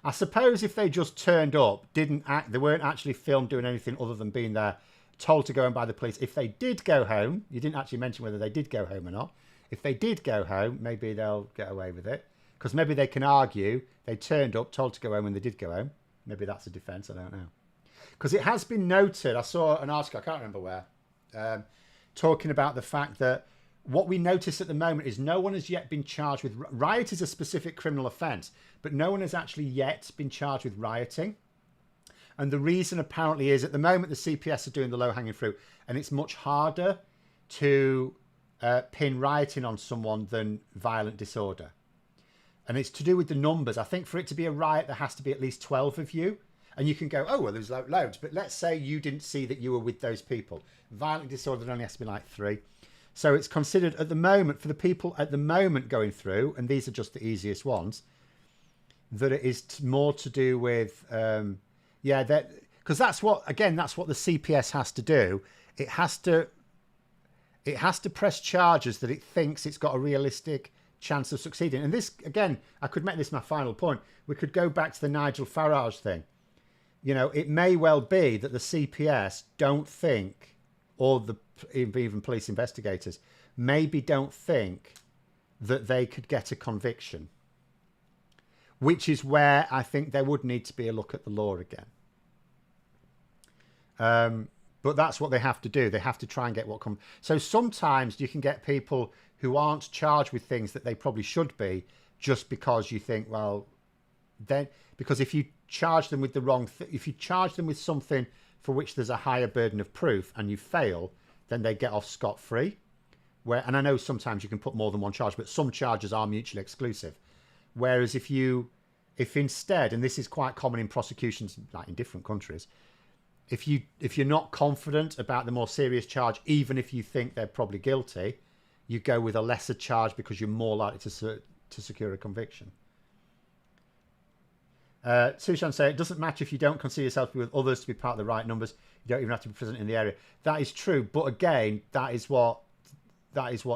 I suppose if they just turned up, they weren't actually filmed doing anything other than being there, told to go home by the police. If they did go home, you didn't actually mention whether they did go home or not. If they did go home, maybe they'll get away with it, because maybe they can argue they turned up, told to go home, and they did go home. Maybe that's a defence, I don't know. Because it has been noted, I saw an article, I can't remember where, talking about the fact that what we notice at the moment is no one has yet been charged with... Riot is a specific criminal offence, but no one has actually yet been charged with rioting. And the reason apparently is at the moment the CPS are doing the low-hanging fruit, and it's much harder to pin rioting on someone than violent disorder. And it's to do with the numbers. I think for it to be a riot, there has to be at least 12 of you. And you can go, oh, well, there's loads. But let's say you didn't see that you were with those people. Violent disorder only has to be like 3. So it's considered at the moment, for the people at the moment going through, and these are just the easiest ones, that it is more to do with, because that's what, again, that's what the CPS has to do. It has to press charges that it thinks it's got a realistic chance of succeeding. And this, again, I could make this my final point. We could go back to the Nigel Farage thing. You know, it may well be that the CPS don't think, or the even police investigators maybe don't think that they could get a conviction, which is where I think there would need to be a look at the law again. But that's what they have to do. They have to try and get so sometimes you can get people who aren't charged with things that they probably should be, just because you think, well, then, because if you charge them with the wrong if you charge them with something for which there's a higher burden of proof and you fail, then they get off scot-free. And I know sometimes you can put more than one charge, but some charges are mutually exclusive. Whereas if instead, and this is quite common in prosecutions, like in different countries, if you're not confident about the more serious charge, even if you think they're probably guilty, you go with a lesser charge because you're more likely to secure a conviction. Sushan say, it doesn't matter if you don't consider yourself with others to be part of the right numbers. You don't even have to be present in the area. That is true, but again, that is what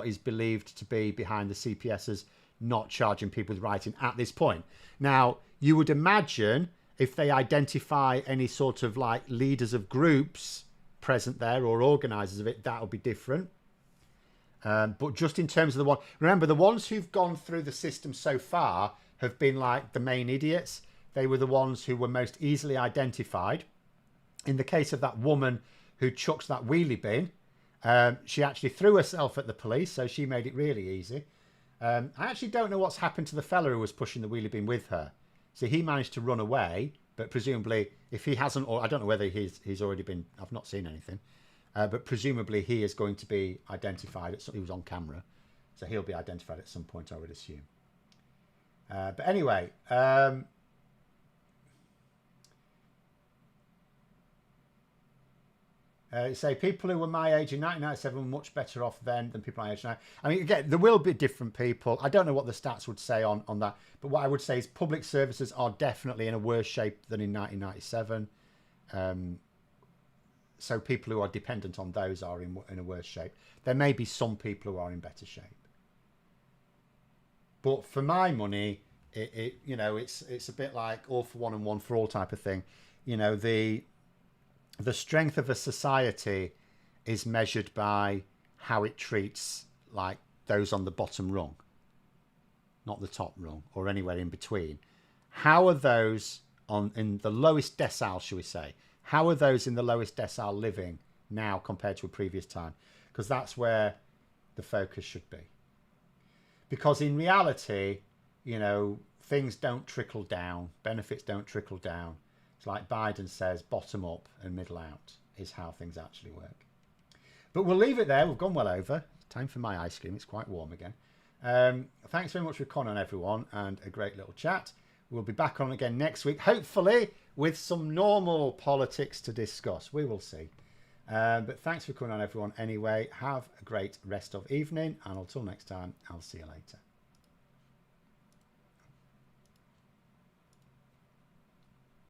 is believed to be behind the CPS's not charging people with rioting at this point. Now, you would imagine if they identify any sort of like leaders of groups present there or organisers of it, that will be different. But just in terms of the one, remember the ones who've gone through the system so far have been like the main idiots. They were the ones who were most easily identified. In the case of that woman who chucks that wheelie bin, she actually threw herself at the police, so she made it really easy. I actually don't know what's happened to the fella who was pushing the wheelie bin with her. So he managed to run away, but presumably if he hasn't, or I don't know whether he's already been, I've not seen anything, but presumably he is going to be identified. He was on camera, so he'll be identified at some point, I would assume. But anyway, say people who were my age in 1997 were much better off then than people my age now. I mean, again, there will be different people. I don't know what the stats would say on that, but what I would say is public services are definitely in a worse shape than in 1997. So people who are dependent on those are in a worse shape. There may be some people who are in better shape. But for my money, it's a bit like all for one and one for all type of thing. The strength of a society is measured by how it treats like those on the bottom rung, not the top rung or anywhere in between. How are those in the lowest decile, shall we say? How are those in the lowest decile living now compared to a previous time? Because that's where the focus should be. Because in reality, things don't trickle down, benefits don't trickle down. It's like Biden says, bottom up and middle out is how things actually work. But we'll leave it there. We've gone well over. Time for my ice cream. It's quite warm again. Thanks very much for coming on, everyone, and a great little chat. We'll be back on again next week, hopefully with some normal politics to discuss. We will see. But thanks for coming on, everyone. Anyway, have a great rest of evening. And until next time, I'll see you later.